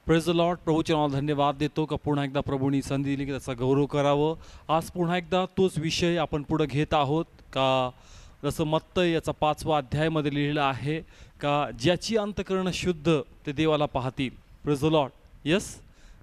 Praise the Lord. प्रभूच्या नावाला धन्यवाद देतो का पुन्हा एकदा प्रभूंनी संधी दिली की त्याचा गौरव करावं. आज पुन्हा एकदा तोच विषय आपण पुढे घेत आहोत का जसं मत्तई याचा 5वा अध्यायामध्ये लिहिलेलं आहे का ज्याची अंतःकरण शुद्ध ते देवाला पाहतील. Praise the Lord. यस,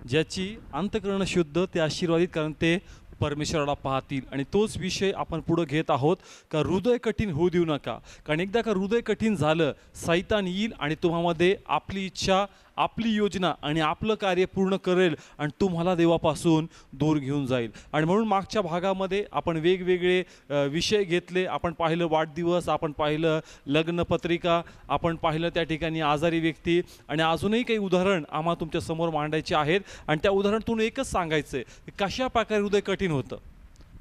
ज्याची अंतःकरण शुद्ध ते आशीर्वादित, कारण ते परमेश्वराला पाहतील. आणि तोच विषय आपण पुढे घेत आहोत का हृदय कठीण होऊ देऊ नका. कारण एकदा का हृदय कठीण झालं, सैतान येईल आणि तुम्हामध्ये आपली इच्छा, आपली योजना आणि आपलं कार्य पूर्ण करेल आणि तुम्हाला देवापासून दूर घेऊन जाईल. आणि म्हणून मागच्या भागामध्ये आपण वेगवेगळे विषय घेतले. आपण पाहिलं वाढदिवस, आपण पाहिलं लग्नपत्रिका, आपण पाहिलं त्या ठिकाणी आजारी व्यक्ती, आणि अजूनही काही उदाहरण आम्हाला तुमच्या समोर मांडायचे आहेत. आणि त्या उदाहरणातून एकच सांगायचं आहे की कशा प्रकारे हृदय कठीण होतं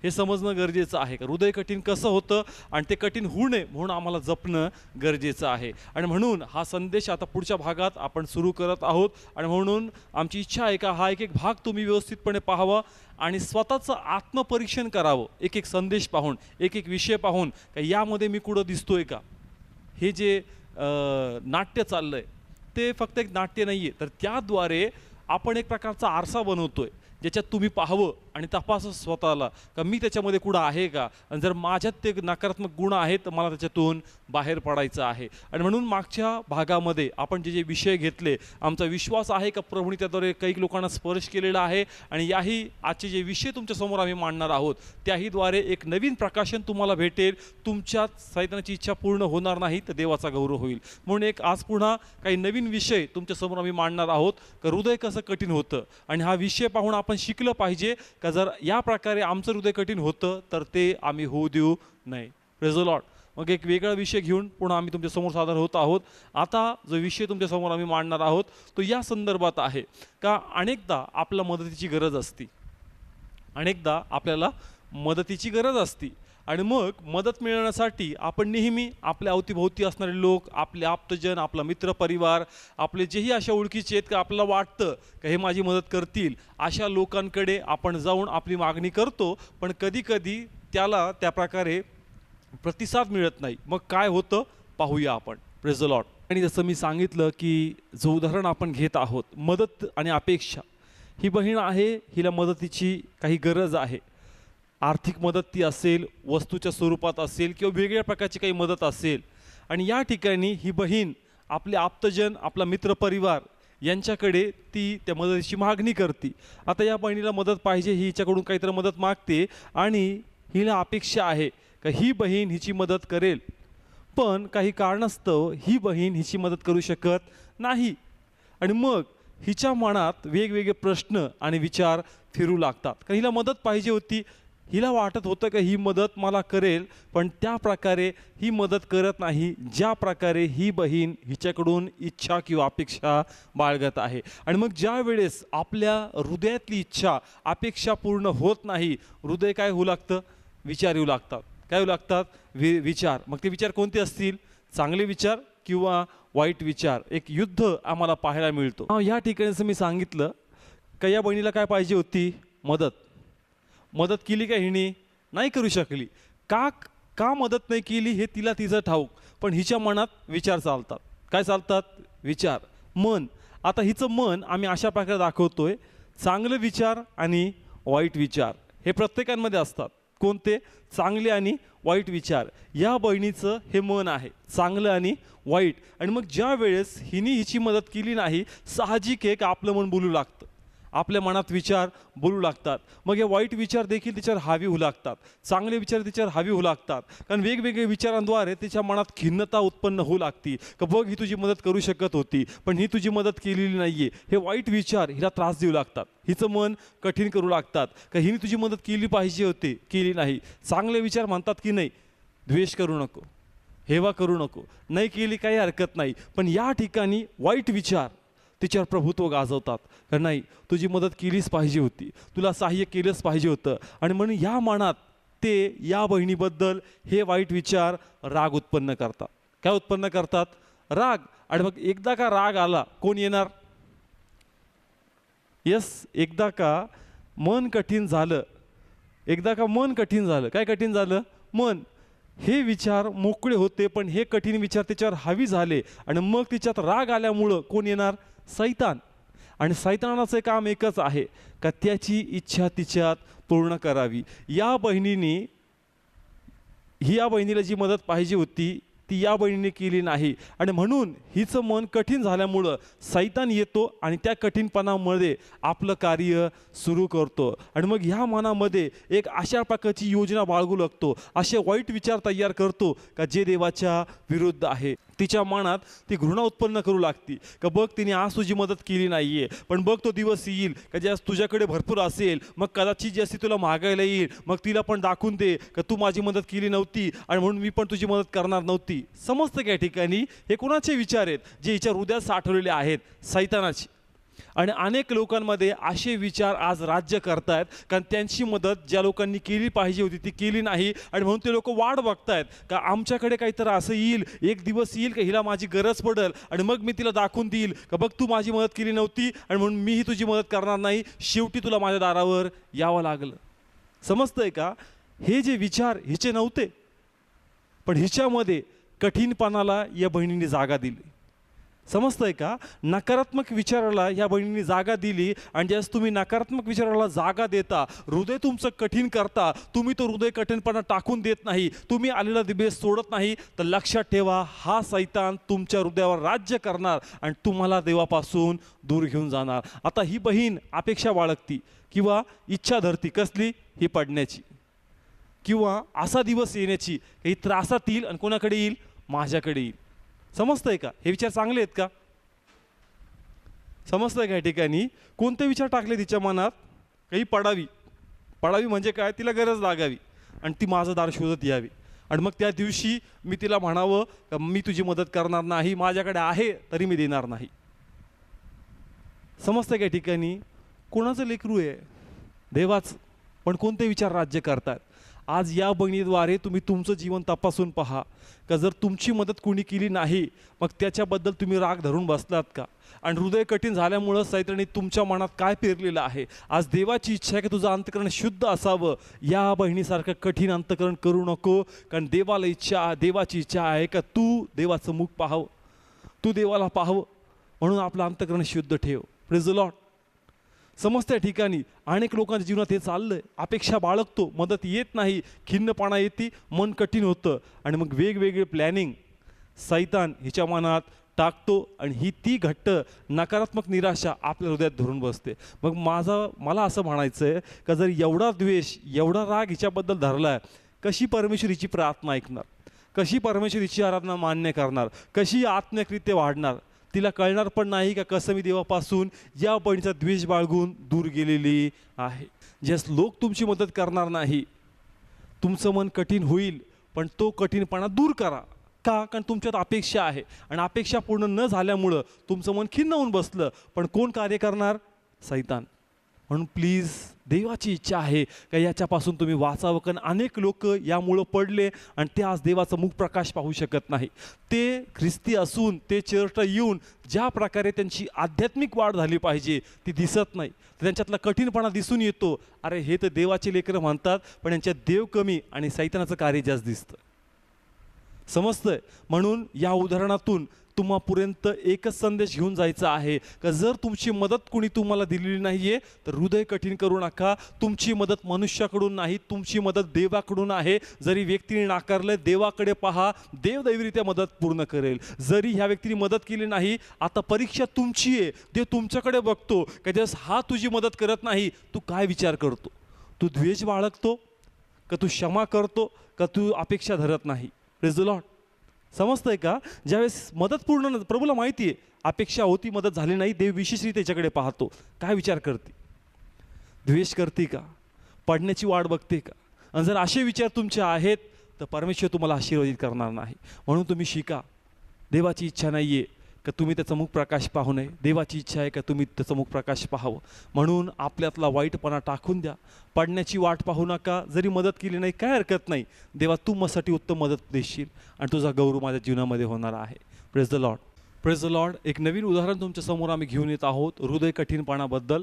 हे समजणं गरजेचं आहे. का हृदय कठीण कसं होतं आणि ते कठीण होऊ नये म्हणून आम्हाला जपणं गरजेचं आहे. आणि म्हणून हा संदेश आता पुढच्या भागात आपण सुरू करत आहोत. आणि म्हणून आमची इच्छा आहे का हा एक एक भाग तुम्ही व्यवस्थितपणे पाहावा आणि स्वतःचं आत्मपरीक्षण करावं. एक एक संदेश पाहून, एक एक विषय पाहून का यामध्ये मी कुठं दिसतोय का. हे जे नाट्य चाललं आहे ते फक्त एक नाट्य नाही आहे, तर त्याद्वारे आपण एक प्रकारचा आरसा बनवतोय ज्याच्यात तुम्ही पाहावं आणि तपासा स्वतःला का मी त्याच्यामध्ये कुठं आहे का. आणि जर माझ्यात ते नकारात्मक गुण आहेत तर मला त्याच्यातून बाहेर पडायचं आहे. आणि म्हणून मागच्या भागामध्ये आपण जे जे विषय घेतले, आमचा विश्वास आहे का प्रभूने त्याद्वारे काही लोकांना स्पर्श केलेला आहे. आणि याही आजचे जे विषय तुमच्यासमोर आम्ही मांडणार आहोत त्याहीद्वारे एक नवीन प्रकाशन तुम्हाला भेटेल. तुमच्यात सैतानाची इच्छा पूर्ण होणार नाही तर देवाचा गौरव होईल. म्हणून एक आज पुन्हा काही नवीन विषय तुमच्यासमोर आम्ही मांडणार आहोत का हृदय कसं कठीण होतं. आणि हा विषय पाहून आपण शिकलं पाहिजे का जर या प्रकारे आमचं हृदय कठीण होतं तर ते आम्ही होऊ देऊ नये. Praise the Lord. मग एक वेगळा विषय घेऊन पुन्हा आम्ही तुमच्यासमोर सादर होत आहोत. आता जो विषय तुमच्यासमोर आम्ही मांडणार आहोत तो या संदर्भात आहे का अनेकदा आपल्या मदतीची गरज असते. अनेकदा आपल्याला मदतीची गरज असते. आणि मग मदत मिळवण्यासाठी आपण नेहमी आपल्या अवतीभोवती असणारे लोक, आपले आप्तजन, आपला मित्रपरिवार, आपले जेही अशा ओळखीचे आहेत का आपल्याला वाटतं का हे माझी मदत करतील, अशा लोकांकडे आपण जाऊन आपली मागणी करतो. पण कधीकधी त्याला त्या प्रकारे प्रतिसाद मिळत नाही. मग काय होतं पाहूया आपण. Praise the Lord. आणि जसं मी सांगितलं की जो उदाहरण आपण घेत आहोत, मदत आणि अपेक्षा. ही बहीण आहे, हिला मदतीची काही गरज आहे. आर्थिक मदत ती असेल, वस्तूच्या स्वरूपात असेल किंवा वेगवेगळ्या प्रकारची काही मदत असेल. आणि या ठिकाणी ही बहीण आपले आप्तजन, आपला मित्रपरिवार यांच्याकडे ती त्या मदतीची मागणी करते. आता या बहिणीला मदत पाहिजे, ही हिच्याकडून काहीतरी मदत मागते आणि हिला अपेक्षा आहे का ही बहीण हिची मदत करेल. पण काही कारणास्तव ही बहीण हिची मदत करू शकत नाही. आणि मग हिच्या मनात वेगवेगळे प्रश्न आणि विचार फिरू लागतात. का हिला मदत पाहिजे होती, हिला वाटत होतं का ही मदत मला करेल, पण त्या प्रकारे ही मदत करत नाही ज्या प्रकारे ही बहीण हिच्याकडून इच्छा किंवा अपेक्षा बाळगत आहे. आणि मग ज्या वेळेस आपल्या हृदयातली इच्छा, अपेक्षा पूर्ण होत नाही, हृदय काय होऊ लागतं, विचार येऊ लागतात. काय होऊ लागतात, विचार. मग ते विचार कोणते असतील, चांगले विचार किंवा वाईट विचार. एक युद्ध आम्हाला पाहायला मिळतो. ह्या ठिकाणी मी सांगितलं का या बहिणीला काय पाहिजे होती, मदत. मदत केली का हिने, नाही करू शकली. का मदत नाही केली हे तिला तिचं ठाऊक. पण हिच्या मनात विचार चालतात. काय चालतात, विचार, मन. आता हिचं मन आम्ही अशा प्रकारे दाखवतोय, चांगले विचार आणि वाईट विचार हे प्रत्येकांमध्ये असतात. कोणते, चांगले आणि वाईट विचार. या बहिणीचं हे मन आहे, चांगलं आणि वाईट. आणि मग ज्या वेळेस हिने हिची मदत केली नाही, साहजिक आहे का आपलं मन बोलू लागतं, आपल्या मनात विचार बोलू लागतात. मग हे वाईट विचार देखील तिच्यावर हावी होऊ लागतात, चांगले विचार तिच्यावर हावी होऊ लागतात. कारण वेगवेगळे विचारांद्वारे तिच्या मनात खिन्नता उत्पन्न होऊ लागती का बघ ही तुझी मदत करू शकत होती पण ही तुझी मदत केलेली नाही आहे. हे वाईट विचार हिला त्रास देऊ लागतात, हिचं मन कठीण करू लागतात का हिने तुझी मदत केली पाहिजे होती, केली नाही. चांगले विचार म्हणतात की नाही, द्वेष करू नको, हेवा करू नको, नाही केली काही हरकत नाही. पण या ठिकाणी वाईट विचार तिच्यावर प्रभुत्व गाजवतात का नाही तुझी मदत केलीच पाहिजे होती, तुला सहाय्य केलंच पाहिजे होतं. आणि म्हणून या मनात ते या बहिणीबद्दल हे वाईट विचार राग उत्पन्न करतात. काय उत्पन्न करतात, राग. आणि मग एकदा का राग आला कोण येणार, यस, एकदा का मन कठीण झालं, एकदा का मन कठीण झालं, काय कठीण झालं, मन. हे विचार मोकळे होते पण हे कठीण विचार त्याच्यावर हावी झाले आणि मग तिच्यात राग आल्यामुळं कोण येणार, सैतान. आणि सैतानाचं काम एकच आहे का त्याची इच्छा तिच्यात पूर्ण करावी. या बहिणीला जी मदत पाहिजे होती ती या बहिणीने केली नाही आणि म्हणून हिचं मन कठीण झाल्यामुळं सैतान येतो आणि त्या कठीणपणामध्ये आपलं कार्य सुरू करतो. आणि मग ह्या मनामध्ये एक अशा प्रकारची योजना बाळगू लागतो, असे वाईट विचार तयार करतो का जे देवाच्या विरुद्ध आहे. तिच्या मनात ती घृणा उत्पन्न करू लागती का बघ तिने आज तुझी मदत केली नाही आहे, पण बघ तो दिवस येईल का ज्यास तुझ्याकडे भरपूर असेल, मग कदाचित जास्ती तुला मागायला येईल, मग तिला पण दाखवून दे का तू माझी मदत केली नव्हती आणि म्हणून मी पण तुझी मदत करणार नव्हती. समजतं का या ठिकाणी हे कोणाचे विचार आहेत जे हिच्या हृदयात साठवलेले आहेत? सैतानाचे. आणि अनेक लोकांमध्ये असे विचार आज राज्य करतायत कारण त्यांची मदत ज्या लोकांनी केली पाहिजे होती ती केली नाही आणि म्हणून ते लोक वाट बघतायत का आमच्याकडे काहीतरी असं येईल, एक दिवस येईल का हिला माझी गरज पडेल आणि मग मी तिला दाखवून देईल का बघ तू माझी मदत केली नव्हती आणि म्हणून मीही तुझी मदत करणार नाही, शेवटी तुला माझ्या दारावर यावं लागलं. समजतंय का? हे जे विचार हिचे नव्हते, पण हिच्यामध्ये कठीणपणाला या बहिणीने जागा दिली. समजतंय का? नकारात्मक विचाराला या बहिणीने जागा दिली आणि ज्यास तुम्ही नकारात्मक विचाराला जागा देता, हृदय तुमचं कठीण करता, तुम्ही तो हृदय कठीणपणा टाकून देत नाही, तुम्ही आलेला दिवस सोडत नाही, तर लक्षात ठेवा हा सैतान तुमच्या हृदयावर राज्य करणार आणि तुम्हाला देवापासून दूर घेऊन जाणार. आता ही बहीण अपेक्षा बाळगती किंवा इच्छा धरती कसली? ही पडण्याची किंवा असा दिवस येण्याची ही त्रासात येईल आणि कोणाकडे येईल? माझ्याकडे येईल. समजतंय का? हे विचार चांगले आहेत का? समजतंय का? या ठिकाणी कोणते विचार टाकले तिच्या मनात? काही पडावी म्हणजे काय? तिला गरज लागावी आणि ती माझं दार शोधत यावी आणि मग त्या दिवशी मी तिला म्हणावं का मी तुझी मदत करणार नाही, माझ्याकडे आहे तरी मी देणार नाही. समजतंय का? या ठिकाणी कोणाचं लेकरू आहे? देवाचं. पण कोणते विचार राज्य करतात? आज या बहिणीद्वारे तुम्ही तुमचं जीवन तपासून पहा का जर तुमची मदत कोणी केली नाही मग त्याच्याबद्दल तुम्ही राग धरून बसलात का? आणि हृदय कठीण झाल्यामुळं सैतानाने तुमच्या मनात काय पेरलेलं आहे? आज देवाची इच्छा आहे की तुझं अंतकरण शुद्ध असावं. या बहिणीसारखं कठीण अंतकरण करू नको, कारण देवाची इच्छा आहे का तू देवाचं मुख पाहावं, तू देवाला पाहावं, म्हणून आपलं अंतकरण शुद्ध ठेव. Praise the Lord. समजत्या ठिकाणी अनेक लोकांच्या जीवनात हे चाललंय. अपेक्षा बाळगतो, मदत येत नाही, खिन्नपणा येते, मन कठीण होतं आणि मग वेगवेगळे प्लॅनिंग सैतान हिच्या मनात टाकतो आणि ही ती घट्ट नकारात्मक निराशा आपल्या हृदयात धरून बसते. मग मला असं म्हणायचं आहे का जर एवढा द्वेष, एवढा राग हिच्याबद्दल धरला, कशी परमेश्वर हिची प्रार्थना ऐकणार? कशी परमेश्वर हिची आराधना मान्य करणार? कशी आत्मिकरित्या वाढणार? तिला कळणार पण नाही का कसं मी देवापासून या बहिणीचा द्वेष बाळगून दूर गेलेली आहे. ज्यास लोक तुमची मदत करणार नाही, तुमचं मन कठीण होईल, पण तो कठीणपणा दूर करा. का? कारण तुमच्यात अपेक्षा आहे आणि अपेक्षा पूर्ण न झाल्यामुळं तुमचं मन खिन्न होऊन बसलं, पण कोण कार्य करणार? सैतान. म्हणून प्लीज देवाची इच्छा आहे का याच्यापासून तुम्ही वाचावं, कारण अनेक लोक यामुळं पडले आणि ते आज देवाचा मुख प्रकाश पाहू शकत नाही. ते ख्रिस्ती असून ते चर्चला येऊन ज्या प्रकारे त्यांची आध्यात्मिक वाढ झाली पाहिजे ती दिसत नाही. त्यांच्यातला कठीणपणा दिसून येतो. अरे हे तर देवाचे लेकरं म्हणतात, पण यांच्यात देव कमी आणि सैतानाचं कार्य जास्त दिसतं. समजतंय? म्हणून या उदाहरणातून तुम्हापर्यंत एकच संदेश घेऊन जायचा आहे का जर तुमची मदत कोणी तुम्हाला दिलेली नाहीये तर हृदय कठीण करू नका. तुमची मदत मनुष्याकडून नाही, तुमची मदत देवाकडून आहे. जरी व्यक्तीने नाकारलं, देवाकडे पहा, देव दैवरित्या मदत पूर्ण करेल. जरी ह्या व्यक्तीने मदत केली नाही, आता परीक्षा तुमची आहे, देव तुमच्याकडे बघतो का जस हा तुझी मदत करत नाही, तू काय विचार करतो? तू द्वेष बाळगतो का तू क्षमा करतो का तू अपेक्षा धरत नाही? Praise the Lord. समजतंय का? ज्यावेळेस मदत पूर्ण प्रभूला माहिती आहे अपेक्षा होती, मदत झाली नाही, देव विशेषरीत्या त्याच्याकडे पाहतो. काय विचार करते? द्वेष करते का? पडण्याची वाट बघते का? आणि जर असे विचार तुमचे आहेत तर परमेश्वर तुम्हाला आशीर्वादित करणार नाही. म्हणून तुम्ही शिका. देवाची इच्छा नाही आहे का तुम्ही त्याचा मुख प्रकाश पाहू नये, देवाची इच्छा आहे का तुम्ही त्याचा मुख प्रकाश पाहावं. म्हणून आपल्यातला वाईटपणा टाकून द्या. पडण्याची वाट पाहू नका. जरी मदत केली नाही काय हरकत नाही, देवा तू माझ्यासाठी उत्तम मदत देशील आणि तुझा गौरव माझ्या जीवनामध्ये होणार आहे. Praise the Lord. Praise the Lord. एक नवीन उदाहरण तुमच्या समोर आम्ही घेऊन येत आहोत हृदय कठीणपणाबद्दल.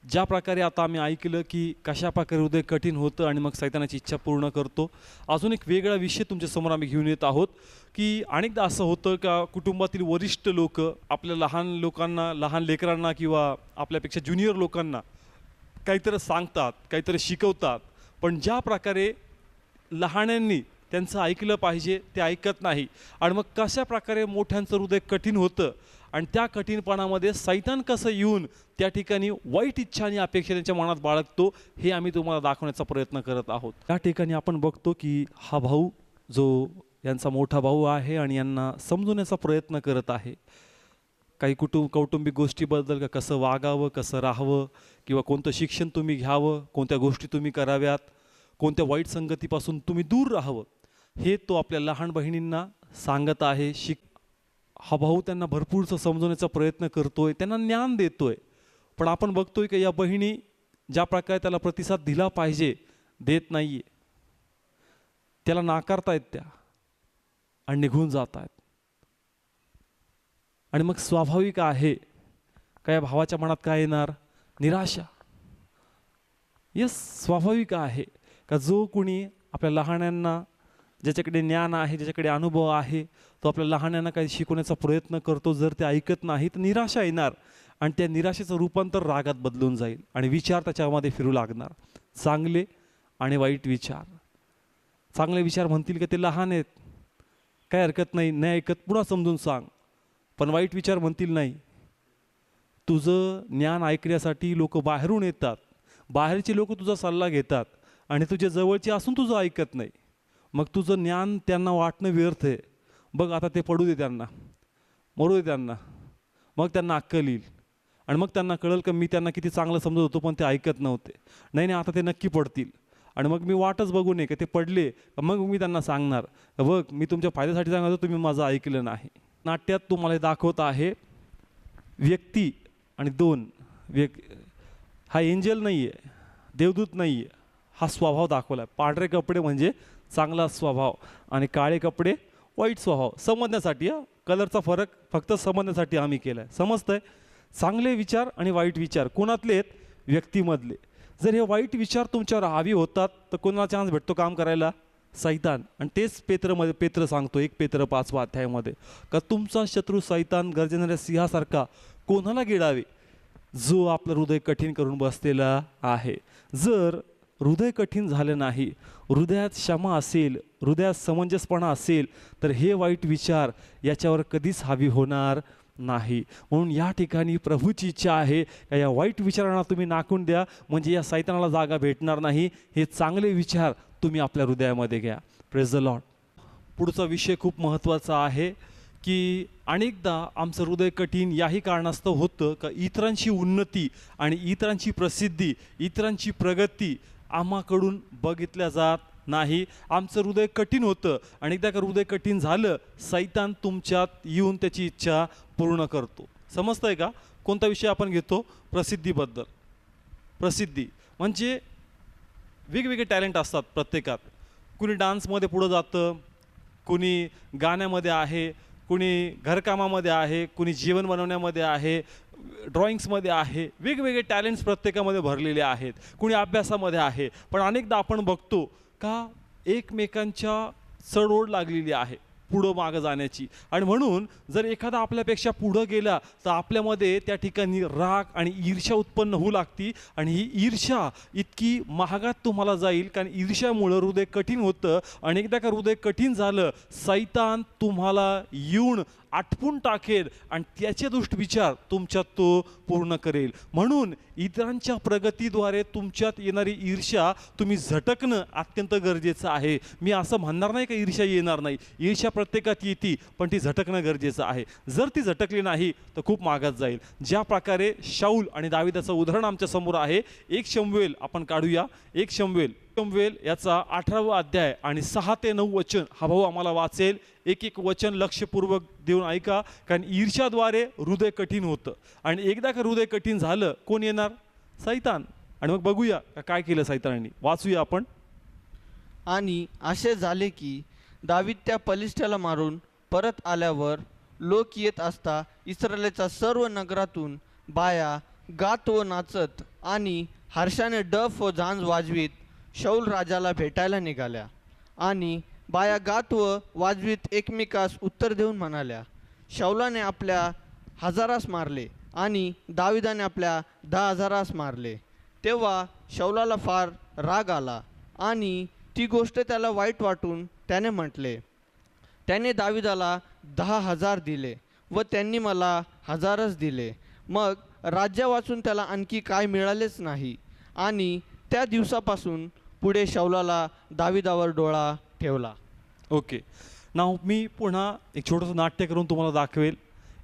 ज्या प्रकारे आता आम्ही ऐकलं की कशा प्रकारे हृदय कठीण होतं आणि मग सैतानाची इच्छा पूर्ण करतो, अजून एक वेगळा विषय तुमच्यासमोर आम्ही घेऊन येत आहोत की अनेकदा असं होतं का कुटुंबातील वरिष्ठ लोक आपल्या लहान लोकांना, लहान लेकरांना किंवा आपल्यापेक्षा ज्युनियर लोकांना काहीतरी सांगतात, काहीतरी शिकवतात, पण ज्या प्रकारे लहानांनी त्यांचं ऐकलं पाहिजे ते ऐकत नाही आणि मग कशा प्रकारे मोठ्यांचं हृदय कठीण होतं आणि त्या कठीणपणामध्ये सैतान कसं येऊन त्या ठिकाणी वाईट इच्छा आणि अपेक्षा त्यांच्या मनात बाळगतो, हे आम्ही तुम्हाला दाखवण्याचा प्रयत्न करत आहोत. त्या ठिकाणी आपण बघतो की हा भाऊ जो यांचा मोठा भाऊ आहे आणि यांना समजवण्याचा प्रयत्न करत आहे काही कौटुंबिक गोष्टीबद्दल, का कसं वागावं, कसं राहावं, किंवा कोणतं शिक्षण तुम्ही घ्यावं, कोणत्या गोष्टी तुम्ही कराव्यात, कोणत्या वाईट संगतीपासून तुम्ही दूर राहावं, हे तो आपल्या लहान बहिणींना सांगत आहे. हा भाऊ त्यांना भरपूरचं समजवण्याचा प्रयत्न करतोय, त्यांना ज्ञान देतोय. पण आपण बघतोय की या बहिणी ज्या प्रकारे त्याला प्रतिसाद दिला पाहिजे देत नाहीये, त्याला नाकारतायत त्या आणि निघून जात आहेत. आणि मग स्वाभाविक आहे का या भावाच्या मनात काय येणार? निराशा. स्वाभाविक आहे का जो कुणी आपल्या लहानांना, ज्याच्याकडे ज्ञान आहे, ज्याच्याकडे अनुभव आहे, तो आपल्या लहानांना काही शिकवण्याचा प्रयत्न करतो, जर ते ऐकत नाही तर निराशा येणार आणि त्या निराशेचं रूपांतर रागात बदलून जाईल आणि विचार त्याच्यामध्ये फिरू लागणार. चांगले आणि वाईट विचार. चांगले विचार म्हणतील की ते लहान आहेत, काय हरकत नाही, नाही ऐकत पुन्हा समजून सांग. पण वाईट विचार म्हणतील नाही, तुझं ज्ञान ऐकण्यासाठी लोक बाहेरून येतात, बाहेरचे लोक तुझा सल्ला घेतात आणि तुझ्या जवळचे असून तुझं ऐकत नाही, मग तुझं ज्ञान त्यांना वाटणं व्यर्थ आहे. बघ आता ते पडू दे, त्यांना मरू दे, त्यांना मग त्यांना अक्कल येईल आणि मग त्यांना कळेल का मी त्यांना किती चांगलं समजत होतो पण ते ऐकत नव्हते. नाही आता ते नक्की पडतील आणि मग मी वाटच बघू नये का ते पडले, मग मी त्यांना सांगणार बघ मी तुमच्या फायद्यासाठी सांगतो, तुम्ही माझं ऐकलं नाही. नाट्यात तुम्हाला दाखवत आहे व्यक्ती आणि दोन हा एंजल नाही आहे, देवदूत नाही आहे, हा स्वभाव दाखवला आहे. पांढरे कपडे म्हणजे चांगला स्वभाव आणि काळे कपडे वाईट स्वभाव. समजण्यासाठी, कलरचा फरक फक्त समजण्यासाठी आम्ही केला आहे. समजतंय? चांगले विचार आणि वाईट विचार कोणातले आहेत? व्यक्तीमधले. जर हे वाईट विचार तुमच्यावर हावी होतात तर कोणाला चान्स भेटतो काम करायला? सैतान. आणि तेच पेत्र सांगतो 1 पेत्र 5 अध्यायामध्ये का तुमचा शत्रू सैतान गर्जणाऱ्या सिंहासारखा कोणाला गिळावे, जो आपलं हृदय कठीण करून बसलेला आहे. जर हृदय कठीण झालं नाही, हृदयात क्षमा असेल, हृदयात समंजसपणा असेल, तर हे वाईट विचार याच्यावर कधीच हावी होणार नाही. म्हणून या ठिकाणी प्रभूची इच्छा आहे का या वाईट विचारांना तुम्ही नाकून द्या, म्हणजे या सैतानाला जागा भेटणार नाही. हे चांगले विचार तुम्ही आपल्या हृदयामध्ये घ्या. Praise the Lord. पुढचा विषय खूप महत्त्वाचा आहे की अनेकदा आमचं हृदय कठीण याही कारणास्तव होतं का इतरांची उन्नती आणि इतरांची प्रसिद्धी, इतरांची प्रगती आम्हाकडून बघितल्या जात नाही. आमचं हृदय कठीण होतं आणि एकदा का हृदय कठीण झालं, सैतान तुमच्यात येऊन त्याची इच्छा पूर्ण करतो. समजतंय का? कोणता विषय आपण घेतो? प्रसिद्धीबद्दल. प्रसिद्धी म्हणजे वेगवेगळे टॅलेंट असतात प्रत्येकात. कुणी डान्समध्ये पुढं जातं, कुणी गाण्यामध्ये आहे, कुणी घरकामामध्ये आहे, कुणी जेवण बनवण्यामध्ये आहे, ड्रॉइंग्समध्ये आहे. वेगवेगळे टॅलेंट्स प्रत्येकामध्ये भरलेले आहेत. कुणी अभ्यासामध्ये आहे. पण अनेकदा आपण बघतो का एकमेकांच्या चढओढ लागलेली आहे पुढं मागं जाण्याची, आणि म्हणून जर एखादा आपल्यापेक्षा पुढं गेला तर आपल्यामध्ये त्या ठिकाणी राग आणि ईर्ष्या उत्पन्न होऊ लागती. आणि ही ईर्ष्या इतकी महागात तुम्हाला जाईल, कारण ईर्ष्यामुळं हृदय कठीण होतं. आणि एकदा का हृदय कठीण झालं, सैतान तुम्हाला येऊन आटपून टाकेल आणि त्याचे दुष्ट विचार तुमच्यात तो पूर्ण करेल. म्हणून इतरांच्या प्रगतीद्वारे तुमच्यात येणारी ईर्ष्या तुम्ही झटकणं अत्यंत गरजेचं आहे. मी असं म्हणणार नाही का ईर्ष्या येणार नाही, ईर्ष्या प्रत्येकात येते, पण ती झटकणं गरजेचं आहे. जर ती झटकली नाही तर खूप मागात जाईल. ज्या प्रकारे शाऊल आणि दाविदाचं उदाहरण आमच्या समोर आहे. 1 शमूएल आपण काढूया. 1 शमूएल याचा 18वा अध्याय आणि 6 ते 9 वचन हा भाऊ आम्हाला वाचेल. एक वचन लक्षपूर्वक देऊन ऐका, कारण ईर्ष्याद्वारे हृदय कठीण होतं आणि एकदा का हृदय कठीण झालं, कोण येणार? सैतान. आणि मग बघूया काय केलं सैतानाने. वाचूया आपण. आणि असे झाले की दावीद त्या पलिष्ठ्याला मारून परत आल्यावर लोक येत असता इस्रायलच्या सर्व नगरातून बाया गात व नाचत आणि हर्षाने डफ व झांज वाजवीत शौल राजाला भेटायला निघाल्या आणि बाया गात व वाजवीत एकमेकास उत्तर देऊन म्हणाल्या, शौलाने आपल्या 1000 मारले आणि दाविदाने आपल्या 10,000 मारले. तेव्हा शौलाला फार राग आला आणि ती गोष्ट त्याला वाईट वाटून त्याने म्हटले, त्याने दाविदाला 10,000 दिले व त्यांनी मला 1000च दिले. मग राज्य वाचून त्याला आणखी काय मिळालेच नाही. आणि त्या दिवसापासून पुढे शौलाला दाविदावर डोळा ठेवला. ओके. नाव मी पुन्हा एक छोटंसं नाट्य करून तुम्हाला दाखवेल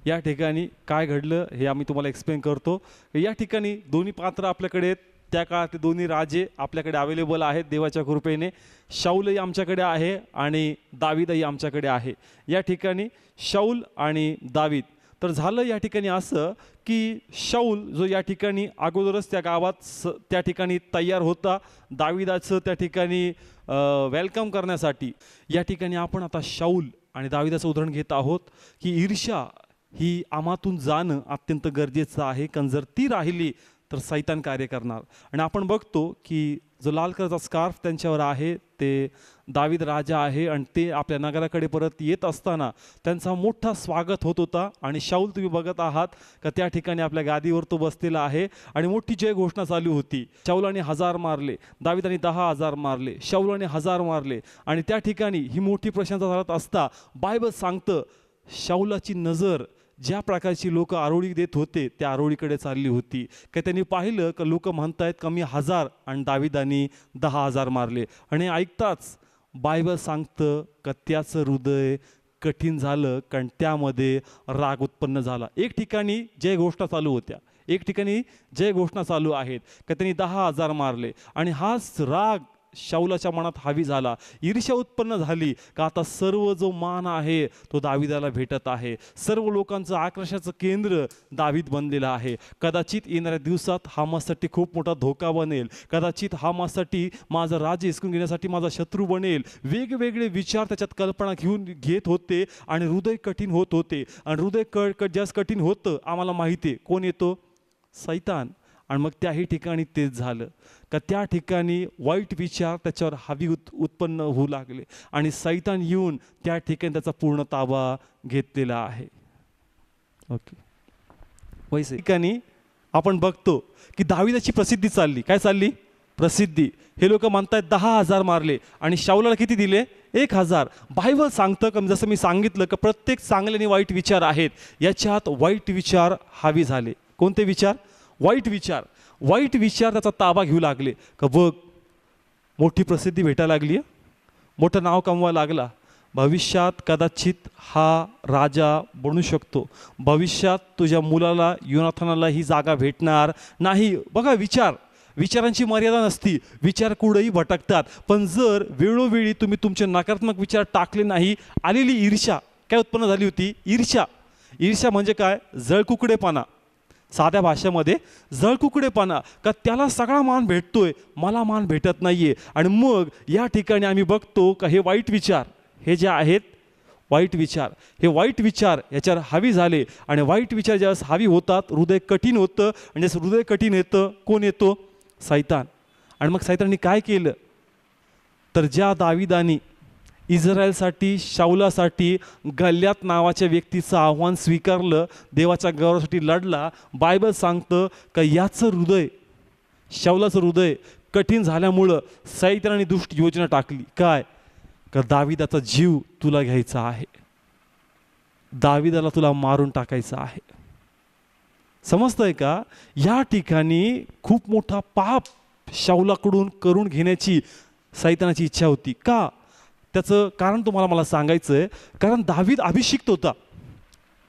या ठिकाणी काय घडलं हे आम्ही तुम्हाला एक्सप्लेन करतो. या ठिकाणी दोन्ही पात्र आपल्याकडे आहेत. त्या काळातले दोन्ही राजे आपल्याकडे अवेलेबल आहेत देवाच्या कृपेने. शाऊलही आमच्याकडे आहे आणि दावीदही आमच्याकडे आहे. या ठिकाणी शाऊल आणि दावीद. तर झालं या ठिकाणी असं की शाऊल जो या ठिकाणी अगोदरच त्या गावात त्या ठिकाणी तयार होता दाविदाचं त्या ठिकाणी वेलकम करण्यासाठी. या ठिकाणी आपण आता शाऊल आणि दाविदाचं उदाहरण घेत आहोत की ईर्ष्या ही आम्हातून जाणं अत्यंत गरजेचं आहे, कारण जर ती राहिली तर सैतान कार्य करणार. आणि आपण बघतो की जो लाल कलरचा स्कार्फ त्यांच्यावर आहे ते दावीद राजा आहे आणि ते आपल्या नगराकडे परत येत असताना त्यांचा मोठा स्वागत होत होता. आणि शाऊल तुम्ही बघत आहात का त्या ठिकाणी आपल्या गादीवर तो बसलेला आहे आणि मोठी जय घोषणा चालू होती. शाऊलाने 1000 मारले, दावीदाने 10,000 मारले, शाऊलाने 1000 मारले. आणि त्या ठिकाणी ही मोठी प्रशंसा झात असता बायबल सांगतं शाऊलाची नजर ज्या प्रकारची लोक आरोळी देत होते त्या आरोळीकडे चालली होती. का त्यांनी पाहिलं का लोक म्हणतायत का मी 1000 आणि दाविदानी 10,000 मारले. आणि ऐकताच बायबल सांगतं का त्याचं हृदय कठीण झालं, कारण त्यामध्ये राग उत्पन्न झाला. एक ठिकाणी जय घोषणा चालू होत्या, एक ठिकाणी जय घोषणा चालू आहेत का त्यांनी 10,000 मारले. आणि हाच राग शाऊलाच्या मनात हावी झाला, ईर्ष्या उत्पन्न झाली का आता सर्व जो मान आहे तो दाविदाला भेटत आहे. सर्व लोकांचं आकर्षणाचं केंद्र दावीद बनलेलं आहे. कदाचित येणाऱ्या दिवसात हा माझ्यासाठी खूप मोठा धोका बनेल, कदाचित हा माझ्यासाठी माझं राज्य हिसकून घेण्यासाठी माझा शत्रू बनेल. वेगवेगळे विचार त्याच्यात कल्पना घेत होते आणि हृदय कठीण होत होते. आणि हृदय जास्त कठीण होतं आम्हाला माहिती आहे कोण येतो, सैतान. आणि मग त्याही ठिकाणी तेच झालं का त्या ठिकाणी वाईट विचार त्याच्यावर हवी उत्पन्न होऊ लागले आणि सैतान येऊन त्या ठिकाणी त्याचा पूर्ण ताबा घेतलेला आहे. ओके. वैसे ठिकाणी आपण बघतो की दाविदाची प्रसिद्धी चालली. काय चालली? प्रसिद्धी. हे लोक म्हणतायत 10,000 मारले आणि शाऊलाला किती दिले? 1,000. बायबल सांगतं का जसं मी सांगितलं का प्रत्येक चांगले आणि वाईट विचार आहेत, याच्यात वाईट विचार हावी झाले. कोणते विचार? वाईट विचार. वाईट विचार त्याचा ताबा घेऊ लागले का बघ मोठी प्रसिद्धी भेटायला लागली, मोठं नाव कमवायला लागला, भविष्यात कदाचित हा राजा बनू शकतो, भविष्यात तुझ्या मुलाला योनाथानाला ही जागा भेटणार नाही. बघा विचारांची मर्यादा नसती, विचार कुठेही भटकतात. पण जर वेळोवेळी तुम्ही तुमचे नकारात्मक विचार टाकले नाही, आलेली ईर्ष्या काय उत्पन्न झाली होती? ईर्ष्या म्हणजे काय? जळकुकडेपणा. साध्या भाषेमध्ये जळकुकडेपणा का त्याला सगळा मान भेटतोय, मला मान भेटत नाहीये. आणि मग या ठिकाणी आम्ही बघतो का हे वाईट विचार हे जे आहेत वाईट विचार, हे वाईट विचार याच्यावर हावी झाले. आणि वाईट विचार ज्यावेळेस हावी होतात हृदय कठीण होतं. आणि जसं हृदय कठीण येतं कोण येतो? सैतान. आणि मग सैतानाने काय केलं तर ज्या दाविदानी इस्रायलसाठी शाऊलासाठी गल्ल्यात नावाच्या व्यक्तीचं आव्हान स्वीकारलं, देवाच्या गौरवासाठी लढला, बायबल सांगतं का याचं हृदय शाऊलाचं हृदय कठीण झाल्यामुळं सैतानाने दुष्ट योजना टाकली. काय? का दाविदाचा जीव तुला घ्यायचा आहे, दाविदाला तुला मारून टाकायचं आहे. समजतंय का? या ठिकाणी खूप मोठा पाप शाऊलाकडून करून घेण्याची सैतानाची इच्छा होती. का? त्याचं कारण तुम्हाला मला सांगायचं आहे. कारण दावीद अभिषिक्त होता.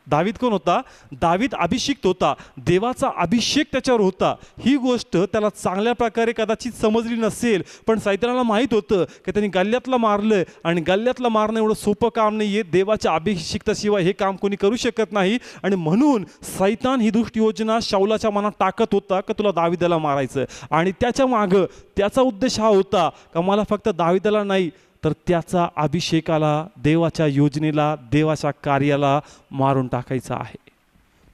दावीद कोण होता? दावीद अभिषिक्त होता, देवाचा अभिषेक त्याच्यावर होता. ही गोष्ट त्याला चांगल्या प्रकारे कदाचित समजली नसेल, पण सैतानाला माहीत होतं की त्यांनी गल्ल्यातला मारलंय आणि गल्ल्यातला मारणं एवढं सोपं काम नाही आहे, देवाच्या अभिषिक्ताशिवाय हे काम कोणी करू शकत नाही. आणि म्हणून सैतान ही दुष्ट योजना शाऊलाच्या मनात टाकत होता का तुला दाविदाला मारायचं. आणि त्याच्या मागं त्याचा उद्देश हा होता का मला फक्त दाविदाला नाही तर त्याचा अभिषेकाला, देवाच्या योजनेला, देवाच्या कार्याला मारून टाकायचं आहे.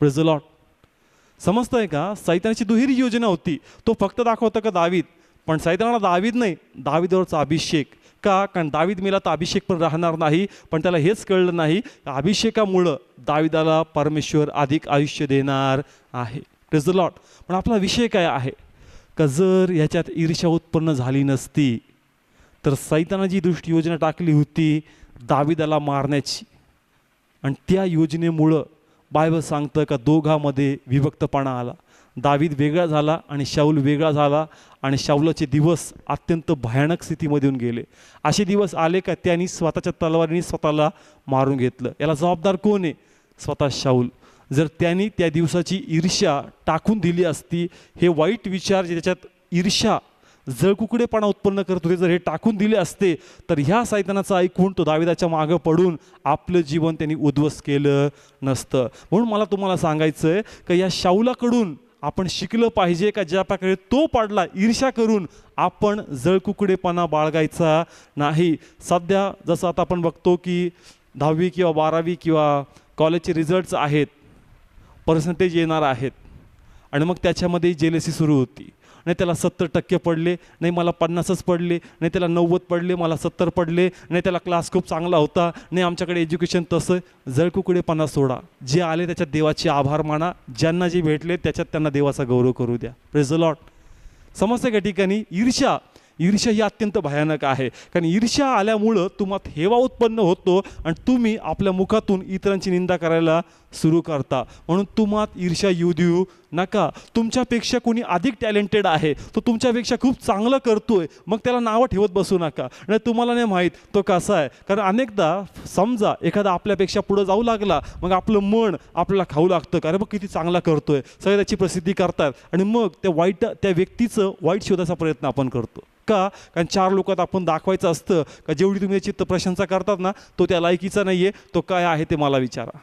Praise the Lord. समजतंय का? सैतानाची दुहेरी योजना होती. तो फक्त दाखवतं का दावीद, पण सैतानाला दावीद नाही, दावीदवरचा अभिषेक. का? कारण दावीद मेला तर अभिषेक पण राहणार नाही. पण त्याला हेच कळलं नाही, अभिषेकामुळं दावीदाला परमेश्वर अधिक आयुष्य देणार आहे. Praise the Lord. पण आपला विषय काय आहे का, जर ह्याच्यात ईर्ष्या उत्पन्न झाली नसती तर सैतानाची दुष्ट योजना टाकली होती दावीदाला मारण्याची, आणि त्या योजनेमुळं बायबल सांगतं का दोघांमध्ये विभक्तपणा आला. दावीद वेगळा झाला आणि शाऊल वेगळा झाला, आणि शाऊलाचे दिवस अत्यंत भयानक स्थितीमध्ये येऊन गेले. असे दिवस आले का त्यांनी स्वतःच्या तलवारीने स्वतःला मारून घेतलं. याला जबाबदार कोण आहे? स्वतः शाऊल. जर त्यांनी त्या दिवसाची ईर्ष्या टाकून दिली असती, हे वाईट विचार जे त्याच्यात ईर्ष्या जळकुकडेपणा उत्पन्न करत होते, जर हे टाकून दिले असते तर ह्या सैतानाचं ऐकून तो दाविदाच्या मागं पडून आपलं जीवन त्यांनी उद्ध्वस्त केलं नसतं. म्हणून मला तुम्हाला सांगायचं आहे का या शाऊलाकडून आपण शिकलं पाहिजे का ज्या प्रकारे तो पाडला ईर्ष्या करून, आपण जळकुकडेपणा बाळगायचा नाही. सध्या जसं आता आपण बघतो की 10वी किंवा 12वी किंवा कॉलेजचे रिझल्ट्स आहेत, पर्सेंटेज येणार आहेत, आणि मग त्याच्यामध्ये जेलसी सुरू होती. नाही त्याला 70% पडले, नाही मला 50च पडले, नाही त्याला 90 पडले, मला 70 पडले, नाही त्याला क्लास खूप चांगला होता, नाही आमच्याकडे एज्युकेशन तसं. जळकुकडेपणा सोडा. जे आले त्याच्यात देवाचे आभार माना, ज्यांना जे भेटले त्याच्यात त्यांना देवाचा गौरव करू द्या. Praise the Lord. समजतं का ठिकाणी? ईर्ष्या ही अत्यंत भयानक आहे. कारण ईर्ष्या आल्यामुळं तुम्हाला हेवा उत्पन्न होतो आणि तुम्ही आपल्या मुखातून इतरांची निंदा करायला सुरू करता. म्हणून तुम्हाला ईर्ष्या येऊ देऊ नका. तुमच्यापेक्षा कोणी अधिक टॅलेंटेड आहे, तो तुमच्यापेक्षा खूप चांगलं करतोय, मग त्याला नावं ठेवत बसू नका. नाही तुम्हाला नाही माहीत तो कसा आहे. कारण अनेकदा समजा एखादा आपल्यापेक्षा पुढं जाऊ लागला, मग आपलं मन आपल्याला खाऊ लागतं, अरे बघ किती चांगला करतोय, सगळे त्याची प्रसिद्धी करतात, आणि मग त्या व्यक्तीचं वाईट शोधायचा प्रयत्न आपण करतो. का? कारण 4 लोकात आपण दाखवायचं असतं का जेवढी तुम्ही त्याची प्रशंसा करतात ना, तो त्या लायकीचा नाही आहे, तो काय आहे ते मला विचारा.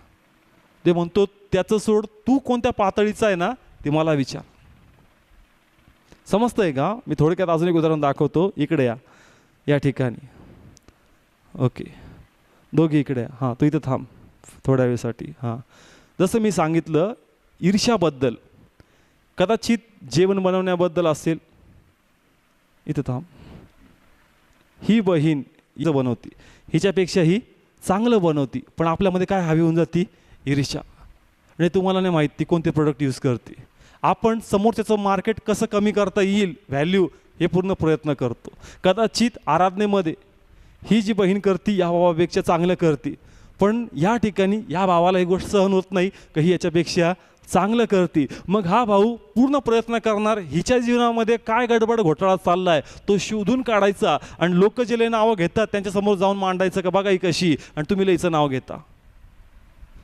ते म्हणतो त्याचं सोड, तू कोणत्या पातळीचा आहे ना ते मला विचार. समजतंय का? मी थोडक्यात अजून एक उदाहरण दाखवतो. इकडे या ठिकाणी. ओके, दोघे इकडे. हां, तू इथं थांब थोड्या वेळेसाठी. हां, जसं मी सांगितलं ईर्ष्याबद्दल, कदाचित जेवण बनवण्याबद्दल असेल. इथं थांब. ही बहीण इथं बनवती, हिच्यापेक्षा ही चांगलं बनवती, पण आपल्यामध्ये काय हवी होऊन जाती? ईर्ष्या. आणि तुम्हाला नाही माहीत ती कोणते प्रोडक्ट यूज करते. आपण समोरच्याचं मार्केट कसं कमी करता येईल, व्हॅल्यू, हे पूर्ण प्रयत्न करतो. कदाचित आराधनेमध्ये ही जी बहीण करती या भावापेक्षा चांगलं करते, पण या ठिकाणी या भावाला ही गोष्ट सहन होत नाही का ही याच्यापेक्षा चांगलं करते. मग हा भाऊ पूर्ण प्रयत्न करणार हिच्या जीवनामध्ये काय गडबड घोटाळा चालला आहे तो शोधून काढायचा, आणि लोक जे लय नावं घेतात त्यांच्यासमोर जाऊन मांडायचं का बघा ही कशी, आणि तुम्ही लयचं नाव घेता.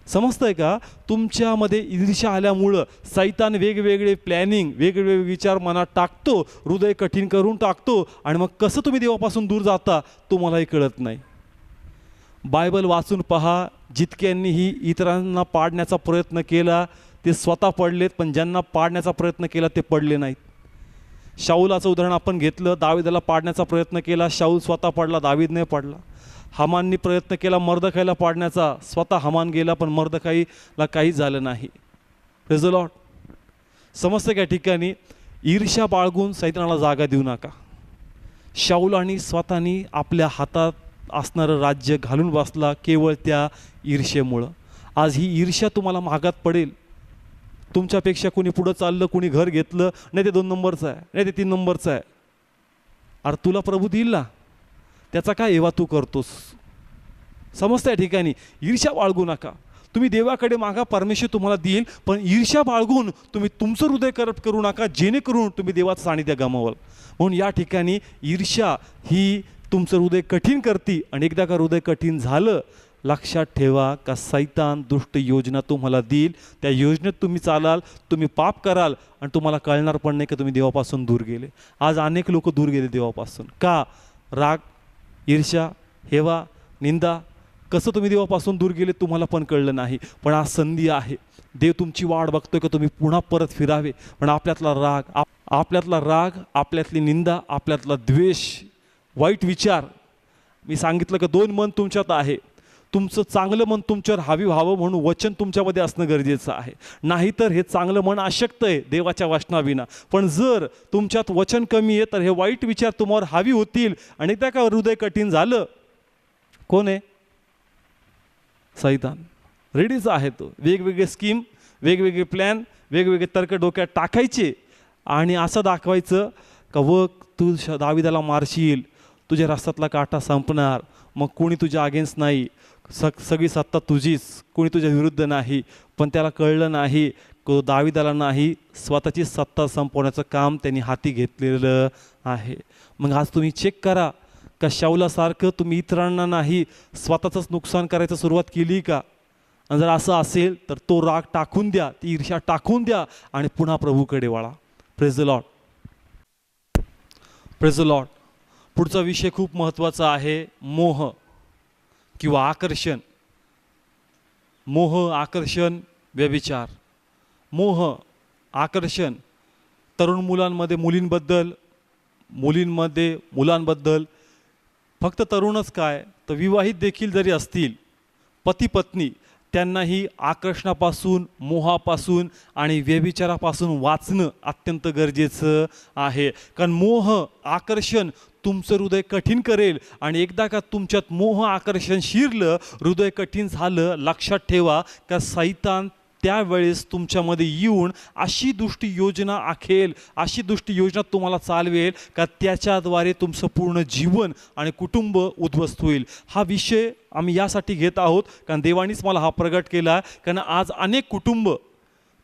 समजतंय का? तुमच्यामध्ये ईर्ष्या आल्यामुळं सैतान वेगवेगळे प्लॅनिंग, वेगवेगळे विचार मनात टाकतो, हृदय कठीण करून टाकतो, आणि मग कसं तुम्ही देवापासून दूर जाता तुम्हालाही कळत नाही. बायबल वाचून पहा, जितक्यांनीही इतरांना पाडण्याचा प्रयत्न केला ते स्वतः पडलेत, पण ज्यांना पाडण्याचा प्रयत्न केला ते पडले नाहीत. शाऊलाचं उदाहरण आपण घेतलं, दावीदाला पाडण्याचा प्रयत्न केला, शाऊल स्वतः पडला, दावीद नाही पडला. हमाननी प्रयत्न केला मर्दखाईला पाडण्याचा, स्वतः हमान गेला, पण मर्दखाईला काहीच झालं नाही. Praise the Lord. समजतं का ठिकाणी? ईर्ष्या बाळगून सैतानाला जागा देऊ नका. शाऊलानी स्वतःनी आपल्या हातात असणारं राज्य घालून बसला केवळ त्या ईर्ष्येमुळं. आज ही ईर्ष्या तुम्हाला महागात पडेल. तुमच्यापेक्षा कोणी पुढं चाललं, कोणी घर घेतलं, नाही ते 2 नंबरचं आहे, नाही ते 3 नंबरचं आहे. अरे तुला प्रभू देईल ना, त्याचा काय हेवा तू करतोस? समजतं या ठिकाणी? ईर्ष्या बाळगू नका. तुम्ही देवाकडे मागा, परमेश्वर तुम्हाला देईल, पण ईर्ष्या बाळगून तुम्ही तुमचं हृदय करप्ट करू नका, जेणेकरून तुम्ही देवाचं सानिध्य गमावाल. म्हणून या ठिकाणी ईर्ष्या ही तुमचं हृदय कठीण करते, आणि एकदा का हृदय कठीण झालं, लक्षात ठेवा का सैतान दुष्ट योजना तुम्हाला देईल, त्या योजनेत तुम्ही चालाल, तुम्ही पाप कराल, आणि तुम्हाला कळणार पण नाही का तुम्ही देवापासून दूर गेले. आज अनेक लोक दूर गेले देवापासून. का? राग, ईर्ष्या, हेवा, निंदा. कसं तुम्ही देवापासून दूर गेले तुम्हाला पण कळलं नाही. पण आज संधी आहे, देव तुमची वाट बघतोय का तुम्ही पुन्हा परत फिरावे. पण आपल्यातला राग, आपल्यातली निंदा, आपल्यातला द्वेष, वाईट विचार. मी सांगितलं का 2 मन तुमच्यात आहे. तुमचं चांगलं मन तुमच्यावर हावी व्हावं म्हणून वचन तुमच्यामध्ये असणं गरजेचं आहे. नाहीतर हे चांगलं मन अशक्त आहे देवाच्या वचनाविना. पण जर तुमच्यात वचन कमी आहे तर हे वाईट विचार तुम्हावर हावी होतील आणि एकदा का हृदय कठीण झालं, कोण आहे? सैतान रेडीच आहे. तो वेगवेगळे स्कीम, वेगवेगळे प्लॅन, वेगवेगळे तर्क डोक्यात टाकायचे आणि असं दाखवायचं का व तू दाविदाला मारशील, तुझ्या रस्त्यातला काटा संपणार, मग कोणी तुझ्या अगेन्स्ट नाही, सगळी सत्ता तुझीच, कोणी तुझ्या विरुद्ध नाही. पण त्याला कळलं नाही को दाविदाला नाही, स्वतःची सत्ता संपवण्याचं काम त्यांनी हाती घेतलेलं आहे. मग आज तुम्ही चेक करा का शाऊलासारखं तुम्ही इतरांना नाही स्वतःचंच नुकसान करायचं सुरुवात केली का? आणि जर असं असेल तर तो राग टाकून द्या, ती ईर्ष्या टाकून द्या आणि पुन्हा प्रभूकडे वळा. Praise the Lord, praise the Lord. पुढचा विषय खूप महत्त्वाचा आहे, मोह किंवा आकर्षण. मोह, आकर्षण, व्यभिचार. मोह, आकर्षण तरुण मुलांमध्ये मुलींबद्दल, मुलींमध्ये मुलांबद्दल. फक्त तरुणच काय तर विवाहित देखील जरी असतील, पती पत्नी, त्यांनाही आकर्षणापासून, मोहापासून आणि व्यभिचारापासून वाचणं अत्यंत गरजेचं आहे. कारण मोह, आकर्षण तुमचं हृदय कठीण करेल आणि एकदा का तुमच्यात मोह आकर्षण शिरलं, हृदय कठीण झालं, लक्षात ठेवा का सैतान त्यावेळेस तुमच्यामध्ये येऊन अशी दुष्ट योजना आखेल, अशी दुष्ट योजना तुम्हाला चालवेल का त्याच्याद्वारे तुमचं पूर्ण जीवन आणि कुटुंब उद्ध्वस्त होईल. हा विषय आम्ही यासाठी घेत आहोत कारण देवानीच मला हा प्रगट केला. कारण आज अनेक कुटुंब,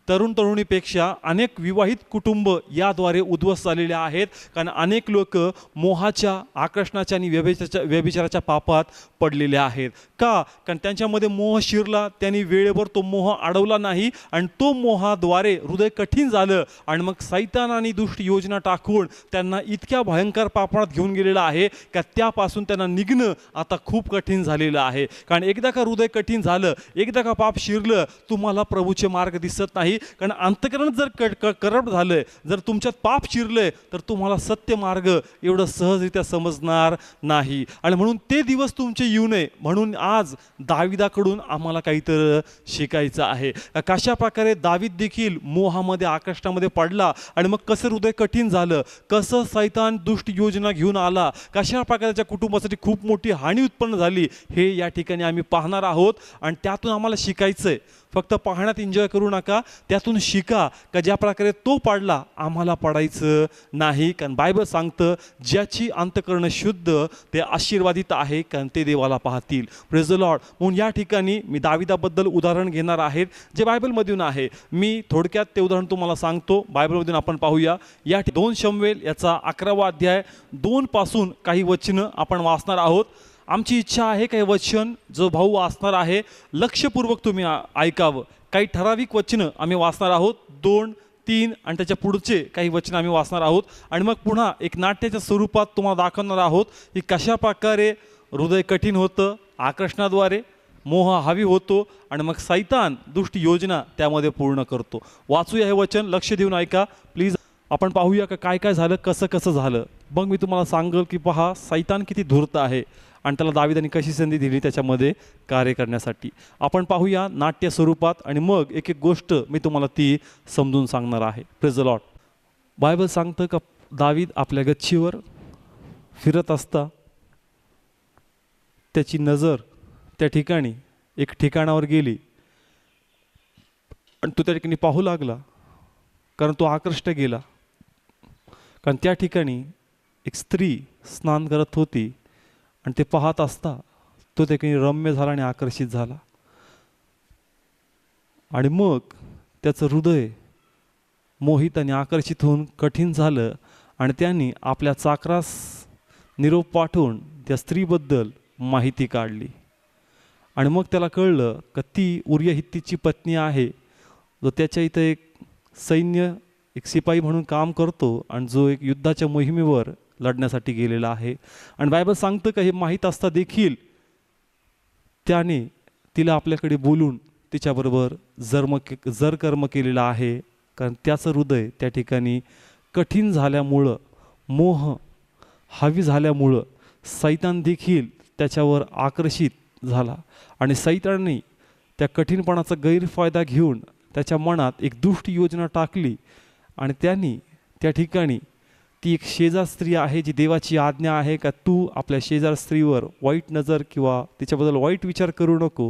तरुण तरुणीपेक्षा अनेक विवाहित कुटुंब याद्वारे उद्ध्वस्त झालेले आहेत. कारण अनेक लोक मोहाच्या, आकर्षणाच्या आणि व्यभिचाराच्या पापात पडलेले आहेत. का? कारण त्यांच्यामध्ये मोह शिरला, त्यांनी वेळेवर तो मोह अडवला नाही आणि तो मोहाद्वारे हृदय कठीण झालं आणि मग सैतानाने दुष्ट योजना टाकून त्यांना इतक्या भयंकर पापात घेऊन गेलेला आहे का त्यापासून त्यांना निघणं आता खूप कठीण झालेलं आहे. कारण एकदा का हृदय कठीण झालं, एकदा का पाप शिरलं, तुम्हाला प्रभूचे मार्ग दिसत नाही. कारण अंतःकरण जर करप्ट झालंय, जर तुमच्यात पाप शिरलंय तर तुम्हाला सत्य मार्ग एवढं सहजरित्या समजणार नाही. आणि म्हणून ते दिवस तुमचे येऊ नये म्हणून आज दाविदाकडून आम्हाला काहीतरी शिकायचं आहे. कशा प्रकारे दावीद देखील मोहामध्ये, आकर्षणामध्ये पडला आणि मग कसं हृदय कठीण झालं, कसं सैतान दुष्ट योजना घेऊन आला, कशा प्रकारे त्याच्या कुटुंबासाठी खूप मोठी हानी उत्पन्न झाली, हे या ठिकाणी आम्ही पाहणार आहोत. आणि त्यातून आम्हाला शिकायचंय. फक्त पाहण्यात एन्जॉय करू नका, त्यातून शिका का ज्या प्रकारे तो पाडला आम्हाला पडायचं नाही. कारण बायबल सांगतं ज्याची अंतःकरण शुद्ध ते आशीर्वादित आहे कारण ते देवाला पाहतील. Praise the Lord. म्हणून या ठिकाणी मी दाविदाबद्दल उदाहरण घेणार आहे जे बायबलमधून आहे. मी थोडक्यात ते उदाहरण तुम्हाला सांगतो. बायबलमधून आपण पाहूया. या 2 शमूएल याचा 11वा अध्याय 2 पासून काही वचनं आपण वाचणार आहोत. आमची इच्छा आहे काही वचन जो भाऊ वाचणार आहे लक्षपूर्वक तुम्ही ऐकावं. काही ठराविक वचनं आम्ही वाचणार आहोत, 2, 3 आणि त्याच्या पुढचे काही वचनं आम्ही वाचणार आहोत आणि मग पुन्हा एक नाट्याच्या स्वरूपात तुम्हाला दाखवणार आहोत की कशा प्रकारे हृदय कठीण होतं, आकर्षणाद्वारे मोह हावी होतो आणि मग सैतान दुष्ट योजना त्यामध्ये पूर्ण करतो. वाचूया हे वचन, लक्ष देऊन ऐका प्लीज. आपण पाहूया का काय काय झालं, कसं कसं झालं. मग मी तुम्हाला सांगेल की पहा सैतान किती धूर्त आहे आणि त्याला दाविदाने कशी संधी दिली त्याच्यामध्ये कार्य करण्यासाठी. आपण पाहूया नाट्य स्वरूपात आणि मग एक एक गोष्ट मी तुम्हाला ती समजून सांगणार आहे. Praise the Lord. बायबल सांगतं का दावीद आपल्या गच्चीवर फिरत असता त्याची नजर त्या ठिकाणी एक ठिकाणावर गेली आणि तो त्या ठिकाणी पाहू लागला कारण तो आकृष्ट गेला. कारण त्या ठिकाणी एक स्त्री स्नान करत होती आणि ते पाहत असता तो त्या ठिकाणी रम्य झाला आणि आकर्षित झाला आणि मग त्याचं हृदय मोहित आणि आकर्षित होऊन कठीण झालं आणि त्यांनी आपल्या चाकरास निरोप पाठवून त्या स्त्रीबद्दल माहिती काढली आणि मग त्याला कळलं की ती उरिया हित्तीची पत्नी आहे जो त्याच्या इथं एक सैन्य, एक शिपाई म्हणून काम करतो आणि जो एक युद्धाच्या मोहिमेवर लढण्यासाठी गेलेला आहे. आणि बायबल सांगतं का हे माहीत असता देखील त्याने तिला आपल्याकडे बोलून तिच्याबरोबर जरकर्म केलेला आहे. कारण त्याचं हृदय त्या ठिकाणी कठीण झाल्यामुळं, मोह हावी झाल्यामुळं सैतान देखील त्याच्यावर आकर्षित झाला आणि सैतानाने त्या कठीणपणाचा गैरफायदा घेऊन त्याच्या मनात एक दुष्ट योजना टाकली आणि त्यांनी त्या ठिकाणी ती एक शेजार स्त्री आहे जी देवाची आज्ञा आहे का तू आपल्या शेजार स्त्रीवर वाईट नजर किंवा तिच्याबद्दल वाईट विचार करू नको.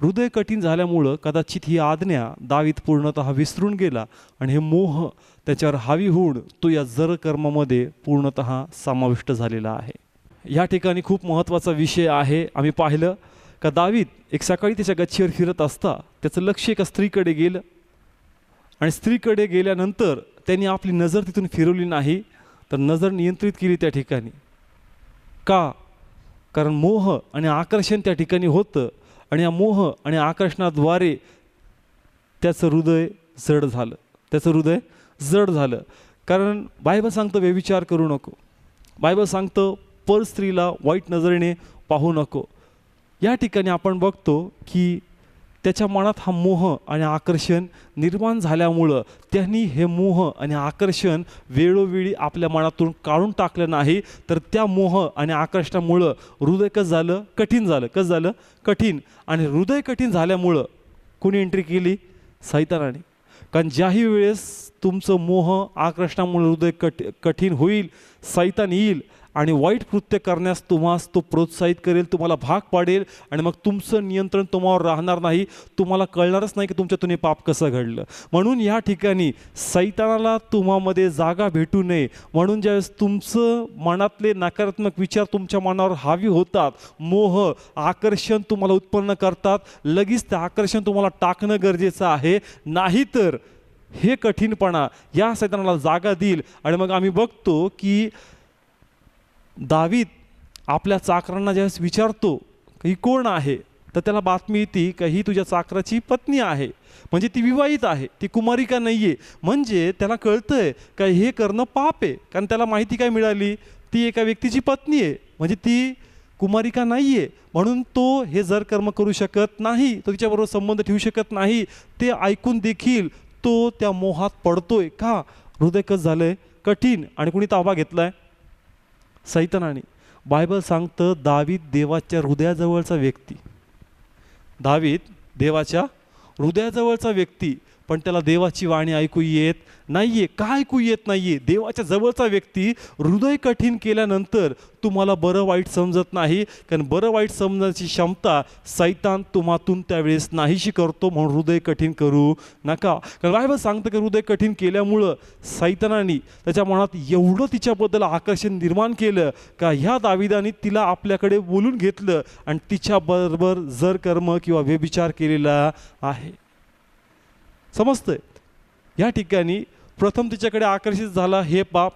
हृदय कठीण झाल्यामुळं कदाचित ही आज्ञा दावीद पूर्णतः विसरून गेला आणि हे मोह त्याच्यावर हावी होऊन तो या जर कर्मामध्ये पूर्णतः समाविष्ट झालेला आहे. या ठिकाणी खूप महत्त्वाचा विषय आहे. आम्ही पाहिलं का दावीद एक सकाळी त्याच्या गच्चीवर फिरत असता त्याचं लक्ष एका स्त्रीकडे गेलं आणि स्त्रीकडे गेल्यानंतर त्यांनी आपली नजर तिथून फिरवली नाही तर नजर नियंत्रित केली त्या ठिकाणी. का? कारण मोह आणि आकर्षण त्या ठिकाणी होतं आणि या मोह आणि आकर्षणाद्वारे त्याचं हृदय जड झालं. त्याचं हृदय जड झालं. कारण बायबल सांगतं व्यभिचार करू नको. बायबल सांगतं पर स्त्रीला वाईट नजरेने पाहू नको. या ठिकाणी आपण बघतो की त्याच्या मनात हा मोह आणि आकर्षण निर्माण झाल्यामुळं त्यांनी हे मोह आणि आकर्षण वेळोवेळी आपल्या मनातून काढून टाकलं नाही तर त्या मोह आणि आकर्षणामुळं हृदय कसं झालं? कठीण झालं. कसं झालं? कठीण. आणि हृदय कठीण झाल्यामुळं कोणी एंट्री केली? सैतानाने. कारण ज्याही वेळेस तुमचं मोह आकर्षणामुळे हृदय कठीण होईल सैतान येईल आणि वाईट कृत्य करण्यास तुम्हास तो प्रोत्साहित करेल, तुम्हाला भाग पाडेल आणि मग तुमचं नियंत्रण तुम्हावर राहणार नाही. तुम्हाला कळणारच नाही की तुमच्यातून हे पाप कसं घडलं. म्हणून या ठिकाणी सैतानाला तुम्हामध्ये जागा भेटू नये म्हणून ज्यावेळेस तुमचं मनातले नकारात्मक विचार तुमच्या मनावर हावी होतात, मोह आकर्षण तुम्हाला उत्पन्न करतात, लगेच ते आकर्षण तुम्हाला टाकणं गरजेचं आहे. नाहीतर हे कठीणपणा या सैतानाला जागा देईल. आणि मग आम्ही बघतो की दावीद आपल्या चाकरांना ज्यावेळेस विचारतो की ही कोण आहे तर त्याला बातमी येते का ही तुझ्या चाकराची पत्नी आहे. म्हणजे ती विवाहित आहे, ती कुमारिका नाही आहे. म्हणजे त्याला कळतंय का हे करणं पाप आहे. कारण त्याला माहिती काय मिळाली? ती एका व्यक्तीची पत्नी आहे म्हणजे ती कुमारिका नाही आहे. म्हणून तो हे जर कर्म करू शकत नाही, तो तिच्याबरोबर संबंध ठेवू शकत नाही. ते ऐकून देखील तो त्या मोहात पडतोय. का? हृदय कसं झालंय? कठीण. आणि कुणी ताबा घेतलाय? सैतानाने. बायबल सांगतं दावीद देवाच्या हृदयाजवळचा व्यक्ती. दावीद देवाच्या हृदयाजवळचा व्यक्ती पण त्याला देवाची वाणी ऐकू येत नाहीये. का ऐकू येत नाहीये? देवाच्या जवळचा व्यक्ती हृदय कठीण केल्यानंतर तुम्हाला बरं वाईट समजत नाही. कारण बरं वाईट समजण्याची क्षमता सैतान तुम्हातून त्यावेळेस नाहीशी करतो. म्हणून हृदय कठीण करू नका. कारण बायबल सांगतं की हृदय कठीण केल्यामुळं सैतानाने त्याच्या मनात एवढं तिच्याबद्दल आकर्षण निर्माण केलं का ह्या दाविदाने तिला आपल्याकडे बोलून घेतलं आणि तिच्याबरोबर जर कर्म किंवा व्यभिचार केलेला आहे. समजतंय? या ठिकाणी प्रथम तिच्याकडे आकर्षित झाला हे पाप.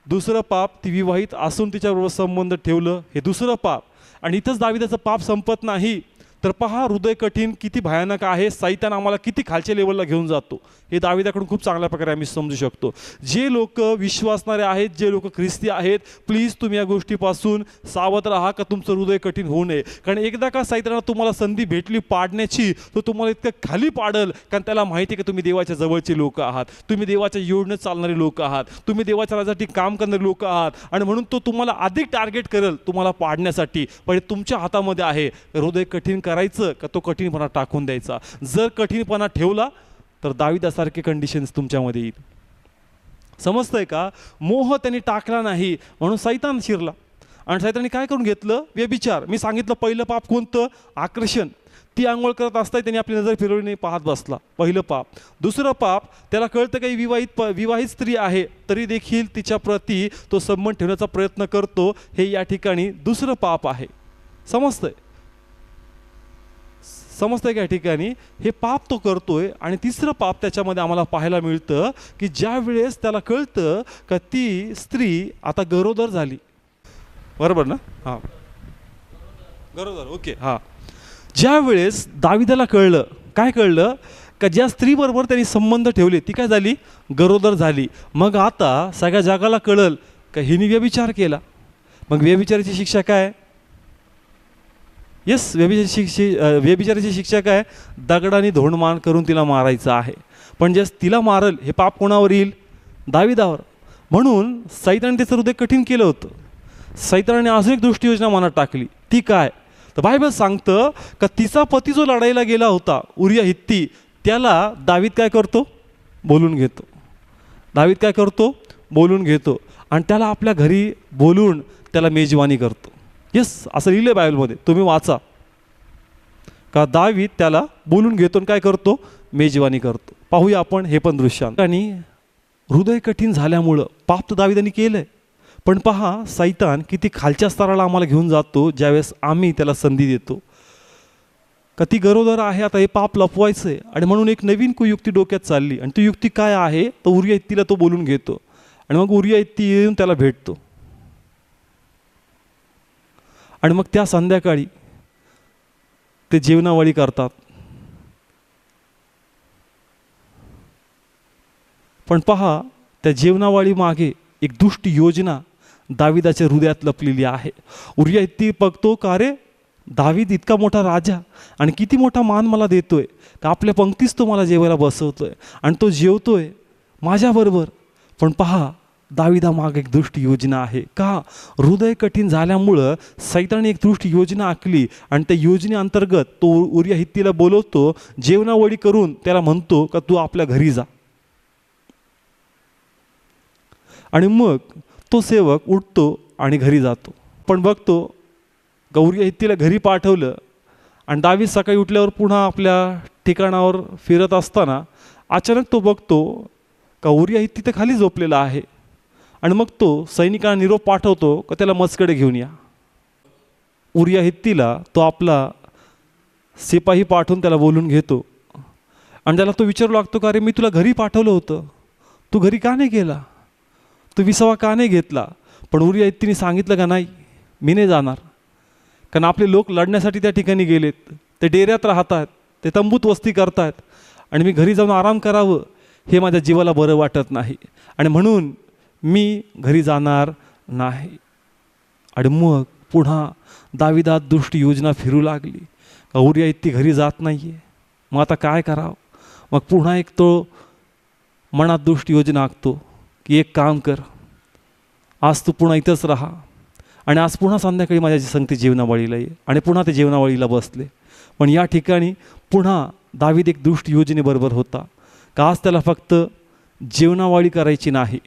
दुसरं पाप ती विवाहित असून तिच्याबरोबर संबंध ठेवलं हे दुसरं पाप. आणि इथंच दाविदाचं पाप संपत नाही. तर पहा हृदय कठीण किती भयानक आहे. सैतान आम्हाला किती खालच्या लेवलला घेऊन जातो हे दाविदाकडून खूप चांगल्या प्रकारे आम्ही समजू शकतो. जे लोक विश्वासणारे आहेत, जे लोक ख्रिस्ती आहेत, प्लीज तुम्ही या गोष्टीपासून सावध राहा का तुमचं हृदय कठीण होऊ नये. कारण एकदा का सैतानाला तुम्हाला संधी भेटली पाडण्याची तो तुम्हाला इतकं खाली पाडल कारण त्याला माहिती आहे की तुम्ही देवाच्या जवळचे लोक आहात, तुम्ही देवाच्या योजनेत चालणारे लोक आहात, तुम्ही देवाच्या राजासाठी काम करणारे लोक आहात आणि म्हणून तो तुम्हाला अधिक टार्गेट करेल तुम्हाला पाडण्यासाठी. पण तुमच्या हातामध्ये आहे हृदय कठीण करायचं का तो कठीणपणा टाकून द्यायचा. जर कठीणपणा ठेवला तर दाविदासारखे कंडिशन्स तुमच्यामध्ये येईल. समजतंय का? मोह त्यांनी टाकला नाही म्हणून सैतान शिरला आणि सैतानाने काय करून घेतलं? व्यभिचार. मी सांगितलं पहिलं पाप कोणतं? आकर्षण. ती आंघोळ करत असताना त्यांनी आपली नजर फिरवली नाही, पाहत बसला. पहिलं पाप. दुसरं पाप त्याला कळतं काही विवाहित स्त्री आहे तरी देखील तिच्या प्रती तो संबंध ठेवण्याचा प्रयत्न करतो. हे या ठिकाणी दुसरं पाप आहे. समजतंय का? या ठिकाणी हे पाप तो करतोय. आणि तिसरं पाप त्याच्यामध्ये आम्हाला पाहायला मिळतं की ज्या वेळेस त्याला कळतं का ती स्त्री आता गरोदर झाली. बरोबर ना? हां, गरोदर. ओके. हां, ज्या वेळेस दाविदाला कळलं, काय कळलं का ज्या स्त्रीबरोबर त्यांनी संबंध ठेवले ती काय झाली? गरोदर झाली. मग आता सगळ्या जगाला कळलं का हिने व्यभिचार केला. मग व्यभिचाराची शिक्षा काय? येस, व्यभिचाराची शिक्षा काय? दगडाने धोंडमान करून तिला मारायचं आहे. पण ज्यास तिला मारल हे पाप कोणावर येईल? दाविदावर. म्हणून सैतानाने त्याचं हृदय कठीण केलं होतं. सैतानाने अजून एक दुष्ट योजना मनात टाकली. ती काय? तर बायबल सांगतं का तिचा पती जो लढाईला गेला होता उरिया हित्ती, त्याला दावीद काय करतो? बोलून घेतो. दावीद काय करतो? बोलून घेतो आणि त्याला आपल्या घरी बोलून त्याला मेजवानी करतो. येस, असं लिहिलं आहे बायबलमध्ये, तुम्ही वाचा. का दावीद त्याला बोलून घेतो आणि काय करतो? मेजवानी करतो. पाहूया आपण हे पण दृश्य. आणि हृदय कठीण झाल्यामुळं पाप तर दाविदांनी केलंय, पण पहा सैतान किती खालच्या स्तराला आम्हाला घेऊन जातो ज्यावेळेस आम्ही त्याला संधी देतो. का ती गरोदर आहे, आता हे पाप लपवायचं आहे, आणि म्हणून एक नवीन कुयुक्ती डोक्यात चालली. आणि ती युक्ती काय आहे? तर उरिया हित्तीला तो बोलून घेतो आणि मग उरिया हित्ती येऊन त्याला भेटतो. आणि मग त्या संध्याकाळी ते जेवणावळी करतात. पण पहा त्या जेवणावळी मागे एक दुष्ट योजना दाविदाच्या हृदयात लपलेली आहे. उरिया हित्ती बघतो का रे, दावीद इतका मोठा राजा आणि किती मोठा मान मला देतोय, का आपल्या पंक्तीच तो मला जेवायला बसवतोय आणि तो जेवतोय माझ्याबरोबर. पण पहा दाविदामागे एक दुष्ट योजना आहे. का? हृदय कठीण झाल्यामुळं सैताने एक दुष्ट योजना आखली आणि त्या योजनेअंतर्गत तो उरिया हित्तीला बोलवतो, जेवणावळी करून त्याला म्हणतो का तू आपल्या घरी जा. आणि मग तो सेवक उठतो आणि घरी जातो. पण बघतो उरिया हित्तीला घरी पाठवलं आणि दावीद सकाळी उठल्यावर पुन्हा आपल्या ठिकाणावर फिरत असताना अचानक तो बघतो का उरिया हित्ती तर खाली झोपलेला आहे. आणि मग तो सैनिकांना निरोप पाठवतो का त्याला मजकडे घेऊन या. उरिया हित्तीला तो आपला सिपाही पाठवून त्याला बोलून घेतो आणि त्याला तो विचारू लागतो का अरे मी तुला घरी पाठवलं होतं, तू घरी का नाही गेला, तू विसावा का नाही घेतला? पण उरिया हित्तीने सांगितलं का नाही, मी नाही जाणार, कारण आपले लोक लढण्यासाठी त्या ठिकाणी गेलेत, ते डेऱ्यात राहतात, ते तंबूत वस्ती करतात आणि मी घरी जाऊन आराम करावं हे माझ्या जीवाला बरं वाटत नाही आणि म्हणून मी घरी जाणार नाही. आणि मग पुन्हा दाविदात दुष्ट योजना फिरू लागली. उरिया हित्ती घरी जात नाही आहे, मग आता काय करावं? मग पुन्हा एक तो मनात दुष्ट योजना आखतो की एक काम कर, आज तू पुन्हा इथंच राहा आणि आज पुन्हा संध्याकाळी माझ्या संगती जेवणावळीला ये. आणि पुन्हा ते जेवणावळीला बसले. पण या ठिकाणी पुन्हा दावीद एक दुष्ट योजनेबरोबर होता. का आज त्याला फक्त जेवणावळी करायची नाही,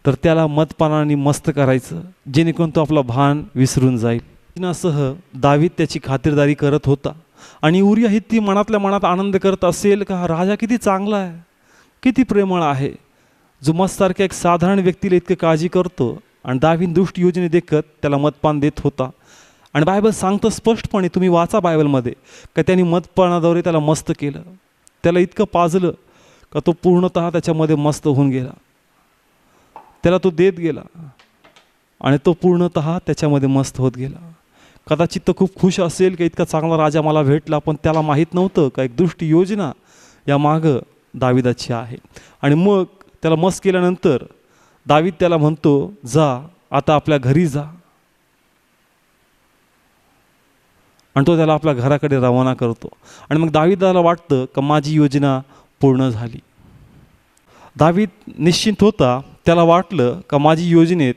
तर त्याला मदपानाने मस्त करायचं, जेणेकरून तो आपला भान विसरून जाईल. सह दावीद त्याची खातिरदारी करत होता आणि उरिया हित्ती मनातल्या मनात आनंद करत असेल का हा राजा किती चांगला आहे, किती प्रेमळ आहे, जो मस्तसारख्या एक साधारण व्यक्तीला इतकं काळजी करतो. आणि दावीद दुष्ट योजने देखत त्याला मदपान देत होता. आणि बायबल सांगतं स्पष्टपणे, तुम्ही वाचा बायबलमध्ये, का त्यांनी मदपानाद्वारे त्याला मस्त केलं, त्याला इतकं पाजलं का तो पूर्णतः त्याच्यामध्ये मस्त होऊन गेला. त्याला तो देत गेला आणि तो पूर्णतः त्याच्यामध्ये मस्त होत गेला. कदाचित तो खूप खुश असेल की इतका चांगला राजा मला भेटला, पण त्याला माहीत नव्हतं का एक दुष्ट योजना या मागं दाविदाची आहे. आणि मग त्याला मस्त केल्यानंतर दावीद त्याला म्हणतो, जा आता आपल्या घरी जा. आणि तो त्याला आपल्या घराकडे रवाना करतो. आणि मग दाविदाला वाटतं का माझी योजना पूर्ण झाली. दावीद निश्चिंत होता, त्याला वाटलं का माझी योजनेत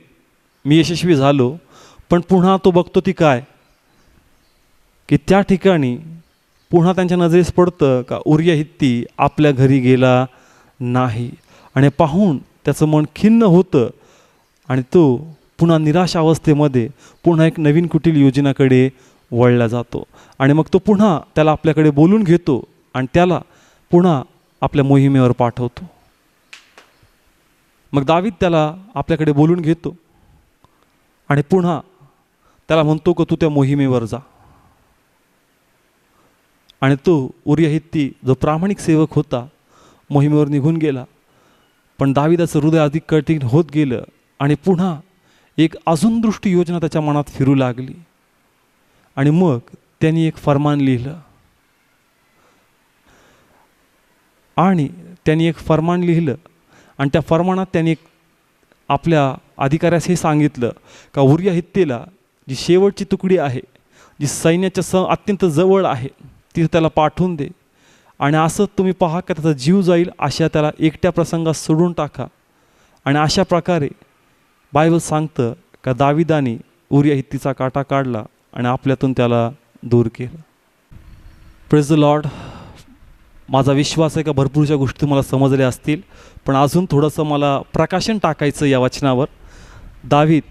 मी यशस्वी झालो. पण पुन्हा तो बघतो ती काय, की त्या ठिकाणी पुन्हा त्यांच्या नजरेस पडतं का उरिया हित्ती आपल्या घरी गेला नाही. आणि पाहून त्याचं मन खिन्न होतं आणि तो पुन्हा निराश अवस्थेमध्ये पुन्हा एक नवीन कुटील योजनाकडे वळला जातो. आणि मग तो पुन्हा त्याला आपल्याकडे बोलून घेतो आणि त्याला पुन्हा आपल्या मोहिमेवर पाठवतो. मग दावीद त्याला आपल्याकडे बोलून घेतो आणि पुन्हा त्याला म्हणतो की तू त्या मोहिमेवर जा. आणि तो उरिया हित्ती जो प्रामाणिक सेवक होता मोहिमेवर निघून गेला. पण दाविदाचं हृदय अधिक कठीण होत गेलं आणि पुन्हा एक अजून दृष्टी योजना त्याच्या मनात फिरू लागली. आणि मग त्यांनी एक फरमान लिहिलं आणि त्या फरमानात त्यांनी आपल्या अधिकाऱ्यास हे सांगितलं का उरिया हित्तीला जी शेवटची तुकडी आहे, जी सैन्याच्या अत्यंत जवळ आहे, ती त्याला पाठवून दे. आणि असं तुम्ही पहा का त्याचा जीव जाईल अशा त्याला एकट्या प्रसंगात सोडून टाका. आणि अशा प्रकारे बायबल सांगतं का दाविदाने उरिया हित्तीचा काटा काढला आणि आपल्यातून त्याला दूर केलं. Praise the Lord. माझा विश्वास आहे का भरपूरशा गोष्टी तुम्हाला समजल्या असतील, पण अजून थोडंसं मला प्रकाशन टाकायचं या वचनावर. दावीद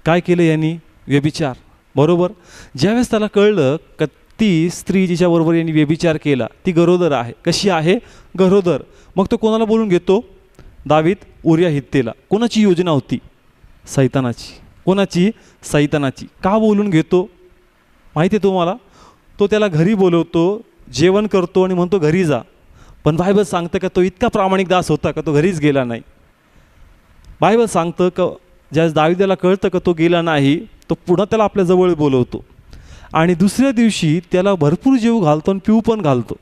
काय केलं यांनी? व्यभिचार. बरोबर. ज्यावेळेस त्याला कळलं का ती स्त्री जिच्याबरोबर यांनी व्यभिचार केला ती गरोदर आहे. कशी आहे? गरोदर. मग तो कोणाला बोलून घेतो? दावीद उरिया हित्तेला. कोणाची योजना होती? सैतानाची. कोणाची? सैतानाची. का बोलून घेतो माहिती आहे तुम्हाला? तो त्याला घरी बोलवतो, जेवण करतो आणि म्हणतो घरी जा. पण बायबल सांगतं का तो इतका प्रामाणिक दास होता का तो घरीच गेला नाही. बायबल सांगतं का ज्यावेळेस दावीदाला कळतं का तो गेला नाही, तो पुन्हा त्याला आपल्या जवळ बोलवतो आणि दुसऱ्या दिवशी त्याला भरपूर जेव घालतो आणि पिऊ पण घालतो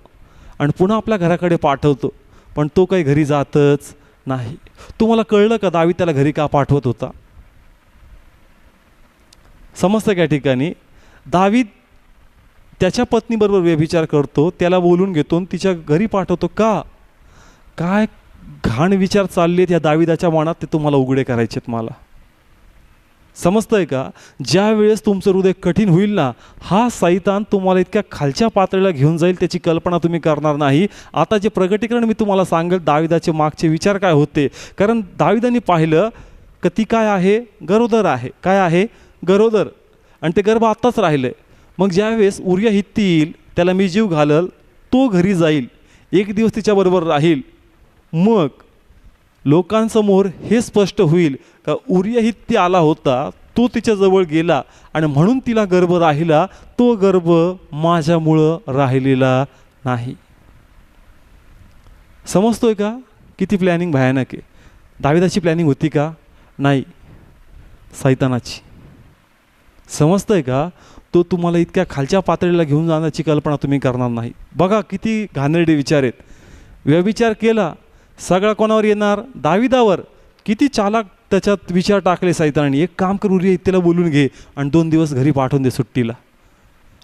आणि पुन्हा आपल्या घराकडे पाठवतो. पण तो काही घरी जातच नाही. तुम्हाला कळलं का दावीद त्याला घरी का पाठवत होता? समजतं का? ठिकाणी दावीद त्याच्या पत्नीबरोबर व्यभिचार करतो, त्याला बोलून घेतो आणि तिच्या घरी पाठवतो. का? काय घाण विचार चालले आहेत या दाविदाच्या मनात ते तुम्हाला उघडे करायचे आहेत मला. समजतंय का? ज्या वेळेस तुमचं हृदय कठीण होईल ना, हा सैतान तुम्हाला इतक्या खालच्या पातळीला घेऊन जाईल त्याची कल्पना तुम्ही करणार नाही. आता जे प्रगटीकरण मी तुम्हाला सांगेल दाविदाचे मागचे विचार काय होते, कारण दाविदाने पाहिलं का ती काय आहे? गरोदर आहे. काय आहे? गरोदर. आणि ते गर्भ आत्ताच राहिलं. मग ज्यावेळेस उरिया हित्ती येईल, त्याला मी जीव घालल, तो घरी जाईल, एक दिवस तिच्याबरोबर राहील. मग लोकांसमोर हे स्पष्ट होईल का उरिया हित्ती आला होता, तो तिच्याजवळ गेला आणि म्हणून तिला गर्भ राहिला. तो गर्भ माझ्यामुळं राहिलेला नाही. समजतोय का किती प्लॅनिंग भयानक आहे? दाविदाची प्लॅनिंग होती का? नाही, सैतानाची. समजतंय का? तो तुम्हाला इतक्या खालच्या पातळीला घेऊन जाण्याची कल्पना तुम्ही करणार नाही. बघा किती घाणेरडे विचार आहेत. व्यभिचार केला, सगळा कोणावर येणार? दाविदावर. किती चालाक त्याच्यात विचार टाकले सैतानाने. एक काम कर, उरिया हित्तीला बोलून घे आणि 2 दिवस घरी पाठवून दे सुट्टीला.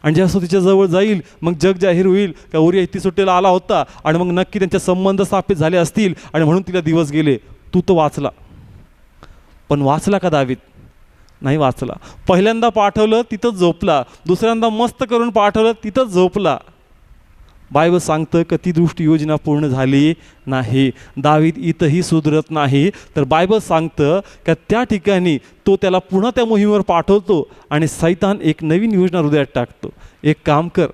आणि जेव्हा तो तिच्याजवळ जाईल मग जग जाहीर होईल का उरिया हित्ती सुट्टीला आला होता आणि मग नक्की त्यांचे संबंध स्थापित झाले असतील आणि म्हणून तिला दिवस गेले. तू तो वाचला. पण वाचला का दावीद? नाही वाचला. पहिल्यांदा पाठवलं तिथंच झोपला, दुसऱ्यांदा मस्त करून पाठवलं तिथंच झोपला. बायबल सांगतं का ती दृष्टी योजना पूर्ण झाली नाही. दावीद इथंही सुधरत नाही, तर बायबल सांगतं का त्या ठिकाणी तो त्याला पुन्हा त्या मोहिमेवर पाठवतो आणि सैतान एक नवीन योजना हृदयात टाकतो. एक काम कर,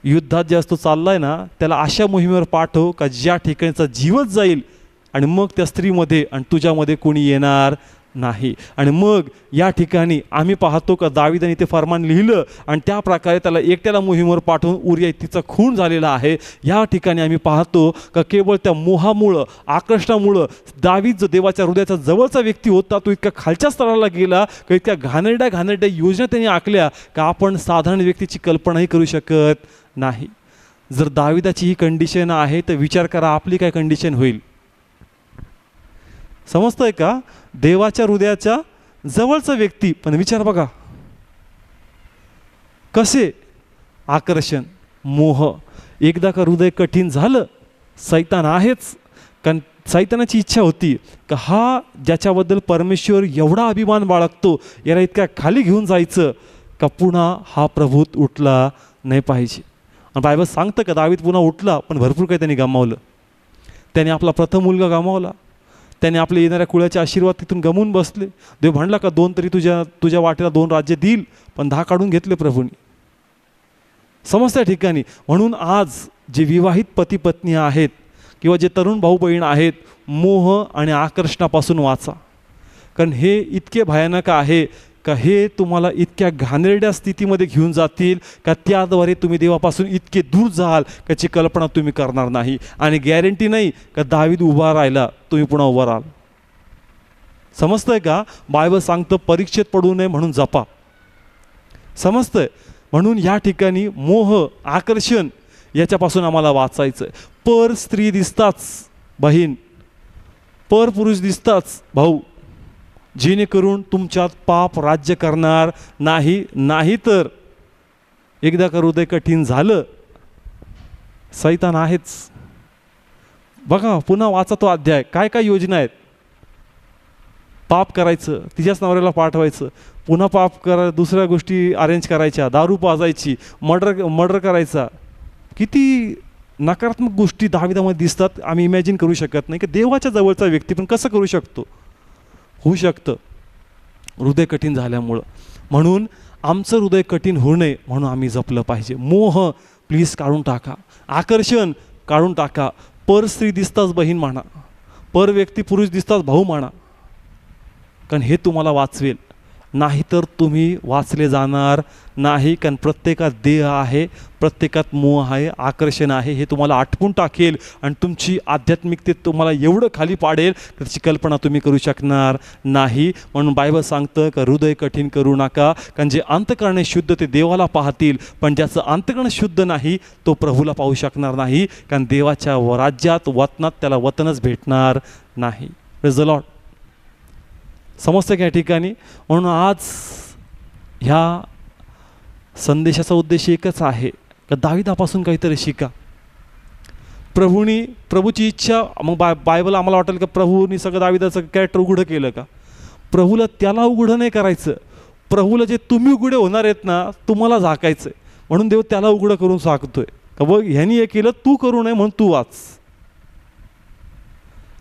युद्धात जे असतो चाललाय ना, त्याला अशा मोहिमेवर पाठव का ज्या ठिकाणचा जीवच जाईल आणि मग त्या स्त्रीमध्ये आणि तुझ्यामध्ये कोणी येणार नाही. आणि मग या ठिकाणी आम्ही पाहतो का दाविदाने ते फरमान लिहिलं आणि त्या प्रकारे त्याला एकट्याला मोहिमेवर पाठवून उरिया हित्तीचा खून झालेला आहे. या ठिकाणी आम्ही पाहतो का केवळ त्या मोहामुळं, आकर्षणामुळं दावीद जो देवाच्या हृदयाचा जवळचा व्यक्ती होता तो इतक्या खालच्या स्तराला गेला का इतक्या घाणेरड्या योजना त्यांनी आखल्या का आपण साधारण व्यक्तीची कल्पनाही करू शकत नाही. जर दाविदाची ही कंडिशन आहे तर विचार करा आपली काय कंडिशन होईल. समजतंय का? देवाच्या हृदयाच्या जवळचा व्यक्ती, पण विचार बघा कसे आकर्षण, मोह. एकदा का हृदय कठीण झालं, सैतान आहेच. कारण सैतानाची इच्छा होती का हा ज्याच्याबद्दल परमेश्वर एवढा अभिमान बाळगतो याला इतक्या खाली घेऊन जायचं का पुन्हा हा प्रभूत उठला नाही पाहिजे. आणि बायबल सांगतं का दावीद पुन्हा उठला, पण भरपूर काही त्यांनी गमावलं. त्याने आपला प्रथम मुलगा गमावला, त्याने आपल्या येणाऱ्या कुळाचे आशीर्वाद तिथून गमवून बसले. देव म्हणला का 2 तरी तुझ्या वाटेला 2 राज्य देईल, पण 10 काढून घेतले प्रभूंनी. समजत्या ठिकाणी. म्हणून आज जे विवाहित पती पत्नी आहेत किंवा जे तरुण भाऊ बहीण आहेत, मोह आणि आकर्षणापासून वाचा. कारण हे इतके भयानक आहे का हे तुम्हाला इतक्या घाणेरड्या स्थितीमध्ये घेऊन जातील का त्याद्वारे तुम्ही देवापासून इतके दूर जाल त्याची कल्पना तुम्ही करणार नाही. आणि गॅरंटी नाही का दावीद उभा राहिला तुम्ही पुन्हा उभा राहाल. समजतंय का? बायबल सांगतं परीक्षेत पडू नये म्हणून जपा. समजतंय? म्हणून या ठिकाणी मोह, आकर्षण याच्यापासून आम्हाला वाचायचं आहे. पर स्त्री दिसताच बहीण, पर पुरुष दिसताच भाऊ, जेणेकरून तुमच्यात पाप राज्य करणार नाही. नाही तर एकदा का हृदय कठीण झालं, सैतान आहेच. बघा पुन्हा वाचा तो अध्याय, काय काय योजना आहेत. पाप करायचं, तिच्याच नवऱ्याला पाठवायचं, पुन्हा पाप दुसऱ्या गोष्टी अरेंज करायच्या, दारू पाजायची, मर्डर करायचा. किती नकारात्मक गोष्टी दाविदामध्ये दिसतात. आम्ही इमॅजिन करू शकत नाही की देवाच्या जवळचा व्यक्ती पण कसं करू शकतो. होऊ शकतं हृदय कठीण झाल्यामुळं. म्हणून आमचं हृदय कठीण होऊ नये म्हणून आम्ही जपलं पाहिजे. मोह प्लीज काढून टाका, आकर्षण काढून टाका. पर स्त्री दिसताच बहीण म्हणा, पर व्यक्ती पुरुष दिसताच भाऊ म्हणा, कारण हे तुम्हाला वाचवेल. नाहीतर तुम्ही वाचले जाणार नाही. कारण प्रत्येकात देह आहे, प्रत्येकात मोह आहे, आकर्षण आहे, हे तुम्हाला आटपून टाकेल आणि तुमची आध्यात्मिकतेत तुम्हाला एवढं खाली पाडेल की त्याची कल्पना तुम्ही करू शकणार नाही. म्हणून बायबल सांगतं का हृदय कठीण करू नका, कारण जे अंतकरणे शुद्ध ते देवाला पाहतील, पण ज्याचं अंतकरण शुद्ध नाही तो प्रभूला पाहू शकणार नाही. कारण देवाच्या राज्यात वतनात त्याला वतनच भेटणार नाही. Praise the Lord. समजतं का या ठिकाणी. म्हणून आज ह्या संदेशाचा उद्देश एकच आहे का दाविदापासून काहीतरी शिका. प्रभूची इच्छा. मग बायबल आम्हाला वाटेल का प्रभूनी सगळं दाविदाचं कॅरेक्टर उघडं केलं का. प्रभूला त्याला उघडं नाही करायचं. प्रभूला जे तुम्ही उघडे होणार आहेत ना तुम्हाला झाकायचं आहे. म्हणून देव त्याला उघडं करून सांगतोय का बघ ह्यानी हे केलं तू करू नये म्हणून तू वाच.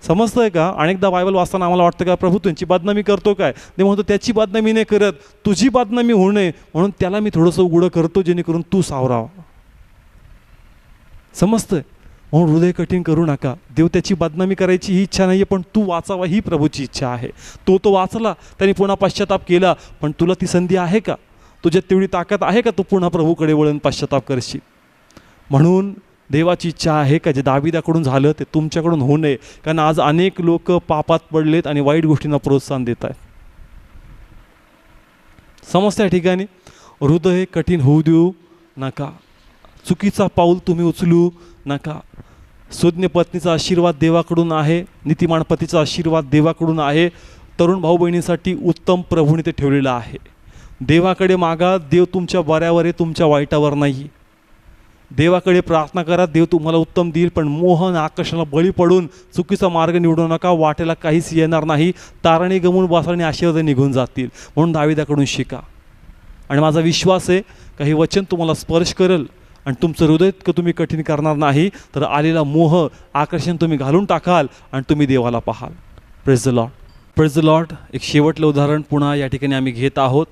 समजतंय का. अनेकदा बायबल वाचताना आम्हाला वाटतं का प्रभू त्यांची बदनामी करतो काय. ते म्हणतो त्याची बदनामी नाही करत, तुझी बदनामी होऊ नये म्हणून त्याला मी थोडंसं उघडं करतो जेणेकरून तू सावरावा. समजतंय. म्हणून हृदय कठीण करू नका. देव त्याची बदनामी करायची ही इच्छा नाही आहे, पण तू वाचावा ही प्रभूची इच्छा आहे. तो वाचला त्याने पुन्हा पश्चाताप केला, पण तुला ती संधी आहे का. तुझ्यात तेवढी ताकद आहे का तू पुन्हा प्रभूकडे वळून पश्चाताप करशील. म्हणून देवाची इच्छा आहे का जे दाविदाकडून झालं ते तुमच्याकडून होऊ नये. कारण आज अनेक लोक पापात पडलेत आणि वाईट गोष्टींना प्रोत्साहन देत आहेत. समजतं या ठिकाणी. हृदय कठीण होऊ देऊ नका. चुकीचा पाऊल तुम्ही उचलू नका. सुज्ञ पत्नीचा आशीर्वाद देवाकडून आहे, नीतिमान पतीचा आशीर्वाद देवाकडून आहे. तरुण भाऊ बहिणींसाठी उत्तम प्रभूने ते ठेवलेलं आहे. देवाकडे मागा, देव तुमच्या बऱ्यावर आहे, तुमच्या वाईटावर नाही. देवाकडे प्रार्थना करा, देव तुम्हाला उत्तम देईल. पण मोहन आकर्षणाला बळी पडून चुकीचा मार्ग निवडू नका. वाटेला काहीच येणार नाही. तारणे गमून बसणे आशीर्वाद निघून जातील. म्हणून दाविदाकडून शिका. आणि माझा विश्वास आहे का हे वचन तुम्हाला स्पर्श करेल आणि तुमचं हृदय तुम्ही कठीण करणार नाही. तर आलेला मोह आकर्षण तुम्ही घालून टाकाल आणि तुम्ही देवाला पाहाल. Praise the Lord. Praise the Lord. एक शेवटलं उदाहरण पुन्हा या ठिकाणी आम्ही घेत आहोत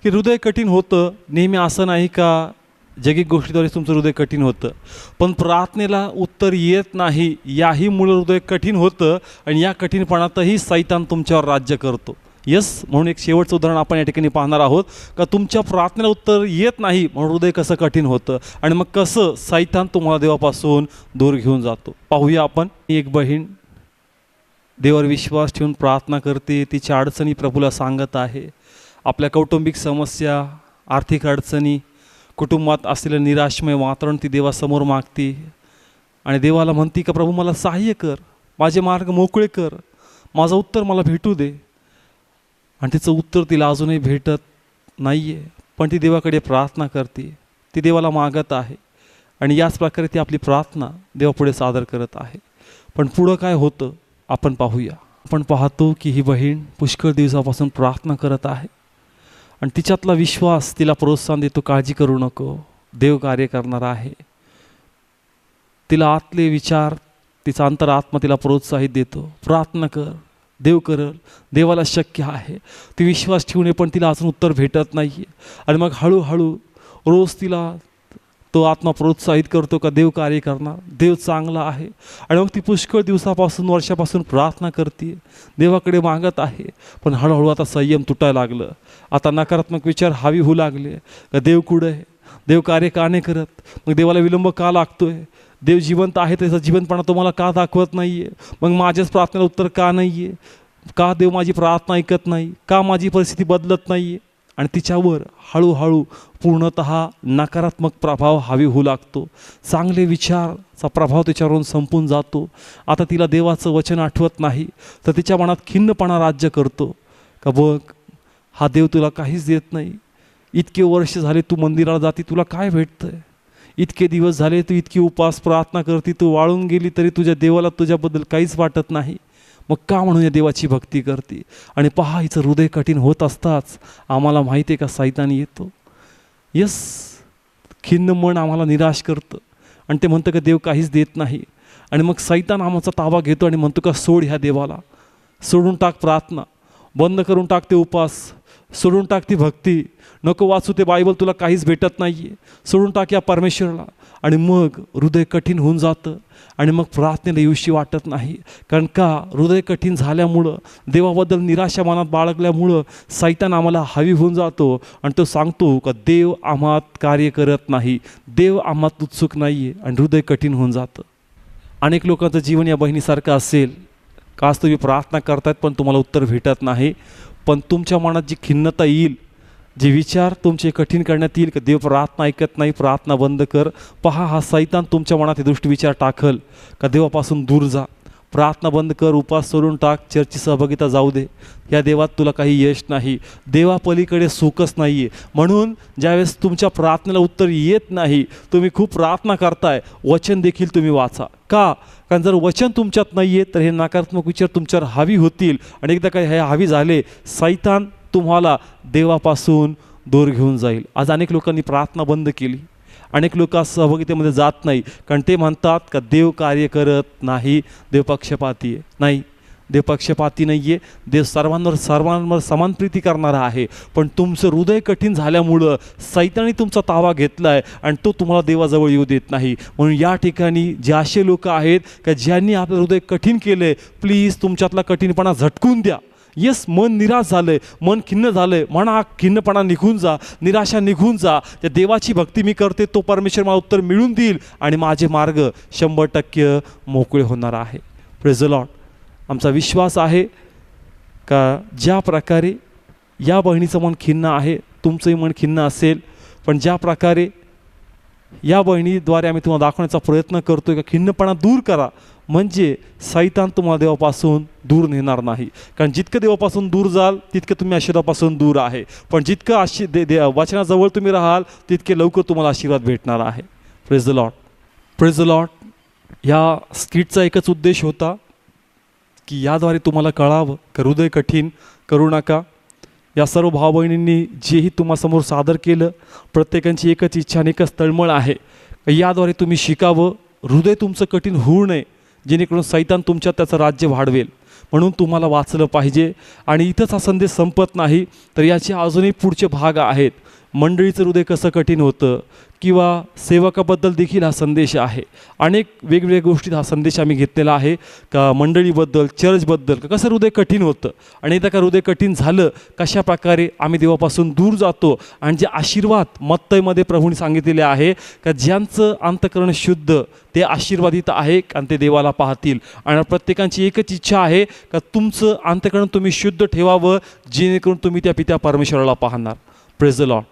की हृदय कठीण होतं. नेहमी असं नाही का जगिक गोष्टीद्वारे तुमचं हृदय कठीण होतं, पण प्रार्थनेला उत्तर येत नाही याही मुळे हृदय कठीण होतं. आणि या कठीणपणातही सैतान तुमच्यावर राज्य करतो. यस. म्हणून एक शेवटचं उदाहरण आपण या ठिकाणी पाहणार आहोत का तुमच्या प्रार्थनेला उत्तर येत नाही म्हणून हृदय कसं कठीण होतं आणि मग कसं सैतान तुम्हाला देवापासून दूर घेऊन जातो. पाहूया आपण. एक बहीण देवावर विश्वास ठेवून प्रार्थना करते, तिच्या अडचणी प्रभूला सांगत आहे. आपल्या कौटुंबिक समस्या, आर्थिक अडचणी, कुटुंबात असलेलं निराशमय वातावरण ती देवासमोर मागते आणि देवाला म्हणते का प्रभू मला सहाय्य कर, माझे मार्ग मोकळे कर, माझं उत्तर मला भेटू दे. आणि तिचं उत्तर तिला अजूनही भेटत नाही आहे, पण ती देवाकडे प्रार्थना करते, ती देवाला मागत आहे आणि याच प्रकारे ती आपली प्रार्थना देवापुढे सादर करत आहे. पण पुढं काय होतं आपण पाहूया. आपण पाहतो की ही बहीण पुष्कळ दिवसापासून प्रार्थना करत आहे आणि तिच्यातला विश्वास तिला प्रोत्साहन देतो, काळजी करू नको, देव कार्य करणार आहे. तिला आतले विचार, तिचा अंतरात्मा तिला प्रोत्साहित देतो, प्रार्थना कर, देव करल, देवाला शक्य आहे. ती विश्वास ठेवणे पण तिला अजून उत्तर भेटत नाही आहे. आणि मग हळूहळू रोज तिला तो आत्मा प्रोत्साहित करतो का देव कार्य करणार, देव चांगला आहे. आणि मग ती पुष्कळ दिवसापासून वर्षापासून प्रार्थना करते, देवाकडे मागत आहे. पण हळूहळू आता संयम तुटायला लागलं. आता नकारात्मक विचार हावी होऊ लागले का देव कुठं आहे, देव कार्य का नाही करत, मग देवाला विलंब का लागतोय, देव जिवंत आहे त्याचा जिवंतपणा तुम्हाला का दाखवत नाही आहे, मग माझ्याच प्रार्थनेला उत्तर का नाही आहे, का देव माझी प्रार्थना ऐकत नाही, का माझी परिस्थिती बदलत नाही आहे. आणि तिच्यावर हळूहळू पूर्णतः नकारात्मक प्रभाव हावी होऊ लागतो. चांगले विचारचा प्रभाव तिच्यावरून संपून जातो. आता तिला देवाचं वचन आठवत नाही तर तिच्या मनात खिन्नपणा राज्य करतो का बघ हा देव तुला काहीच देत नाही, इतके वर्ष झाले तू मंदिराला जाती, तुला काय भेटतंय, इतके दिवस झाले तू इतकी उपास प्रार्थना करती, तू वाळून गेली तरी तुझ्या देवाला तुझ्याबद्दल काहीच वाटत नाही. मग का म्हणून या देवाची भक्ती करते? आणि पहा, हिचं हृदय कठीण होत असताच आम्हाला माहिती आहे का सैतान येतो. यस, खिन्न मन आम्हाला निराश करतं आणि ते म्हणतं का देव काहीच देत नाही. आणि मग सैतान आमचा ताबा घेतो आणि म्हणतो का सोड ह्या देवाला, सोडून टाक प्रार्थना, बंद करून टाक ते उपास, सोडून टाक ती भक्ती, नको वाचू ते बायबल, तुला काहीच भेटत नाही आहे, सोडून टाक या परमेश्वराला. आणि मग हृदय कठीण होऊन जातं आणि मग प्रार्थनेला येऊशी वाटत नाही. कारण का हृदय कठीण झाल्यामुळं, देवाबद्दल निराशा मनात बाळगल्यामुळं सैतान आम्हाला हवी होऊन जातो आणि तो सांगतो का देव आम्हात कार्य करत नाही, देव आम्हात उत्सुक नाही आहे, आणि हृदय कठीण होऊन जातं. अनेक लोकांचं जीवन या बहिणीसारखं असेल का, आज तुम्ही प्रार्थना करतायत पण तुम्हाला उत्तर भेटत नाही. पण तुमच्या मनात जी खिन्नता येईल, जे विचार तुमचे कठीण करण्यात येईल का देव प्रार्थना ऐकत नाही, प्रार्थना बंद कर, पहा हा सैतान तुमच्या मनात हे दुष्ट विचार टाकल का देवापासून दूर जा, प्रार्थना बंद कर, उपास सोडून टाक, चर्चची सहभागिता जाऊ दे, या देवात तुला काही यश नाही, देवापलीकडे सुखच नाही आहे. म्हणून ज्यावेळेस तुमच्या प्रार्थनेला उत्तर येत नाही, तुम्ही खूप प्रार्थना करताय, वचन देखील तुम्ही वाचा. का? कारण जर वचन तुमच्यात नाही आहे तर हे नकारात्मक विचार तुमच्यावर हावी होतील आणि एकदा काय हे हावी झाले, सैतान तुम्हाला देवापासून दूर घेऊन जाईल. आज अनेक लोकांनी प्रार्थना बंद केली, अनेक लोक सहभागितेमध्ये जात नाही कारण ते म्हणतात का देव कार्य करत नाही, देव पक्षपाती आहे. नाही, देव पक्षपाती नाही आहे, देव सर्वांवर समान प्रीती करणारा आहे. पण तुमचं हृदय कठीण झाल्यामुळं सैतानी तुमचा ताबा घेतला आहे आणि तो तुम्हाला देवाजवळ येऊ देत नाही. म्हणून या ठिकाणी जे असे लोक आहेत का ज्यांनी आपलं हृदय कठीण केलं आहे, प्लीज तुमच्यातला कठीणपणा झटकून द्या. येस, मन निराश झालं आहे, मन खिन्न झालं आहे, म्हणा खिन्नपणा निघून जा, निराशा निघून जा. त्या देवाची भक्ती मी करते, तो परमेश्वर मला उत्तर मिळून देईल आणि माझे मार्ग 100% मोकळे होणार आहे. Praise the Lord. आमचा विश्वास आहे का ज्या प्रकारे या बहिणीचं मन खिन्न आहे, तुमचंही मन खिन्न असेल, पण ज्या प्रकारे या बहिणीद्वारे आम्ही तुम्हाला दाखवण्याचा प्रयत्न करतोय का खिन्नपणा दूर करा, म्हणजे सैतान तुम्हाला देवापासून दूर नेणार नाही. कारण जितकं देवापासून दूर जाल तितकं तुम्ही आशीर्वादापासून दूर आहे, पण जितकं वचनाजवळ तुम्ही राहाल तितके लवकर तुम्हाला आशीर्वाद भेटणार आहे. Praise the Lord. Praise the Lord. या स्किटचा एकच उद्देश होता की याद्वारे तुम्हाला कळावं का हृदय कठीण करू नका. या सर्व भाऊ बहिणींनी जेही तुम्हासमोर सादर केलं, प्रत्येकाची एकच इच्छा आणि एकच तळमळ आहे, याद्वारे तुम्ही शिकावं, हृदय तुमचं कठीण होऊ नये, जेणेकरून सैतान तुमच्यात त्याचं राज्य वाढवेल. म्हणून तुम्हाला वाचलं पाहिजे. आणि इथंच हा संदेश संपत नाही, तर याचे अजूनही पुढचे भाग आहेत. मंडळीचं हृदय कसं कठीण होतं किंवा सेवकाबद्दल देखील हा संदेश आहे. अनेक वेगवेगळ्या गोष्टीत हा संदेश आम्ही घेतलेला आहे का मंडळीबद्दल, चर्चबद्दल का कसं हृदय कठीण होतं आणि एकदा का हृदय कठीण झालं कशा प्रकारे आम्ही देवापासून दूर जातो. आणि जे आशीर्वाद मत्तईमध्ये प्रभूने सांगितलेले आहे का ज्यांचं अंतःकरण शुद्ध ते आशीर्वादित आहे आणि ते देवाला पाहतील. आणि प्रत्येकाची एकच इच्छा आहे का तुमचं अंतःकरण तुम्ही शुद्ध ठेवावं, जेणेकरून तुम्ही त्या पित्या परमेश्वराला पाहणार. Praise the Lord.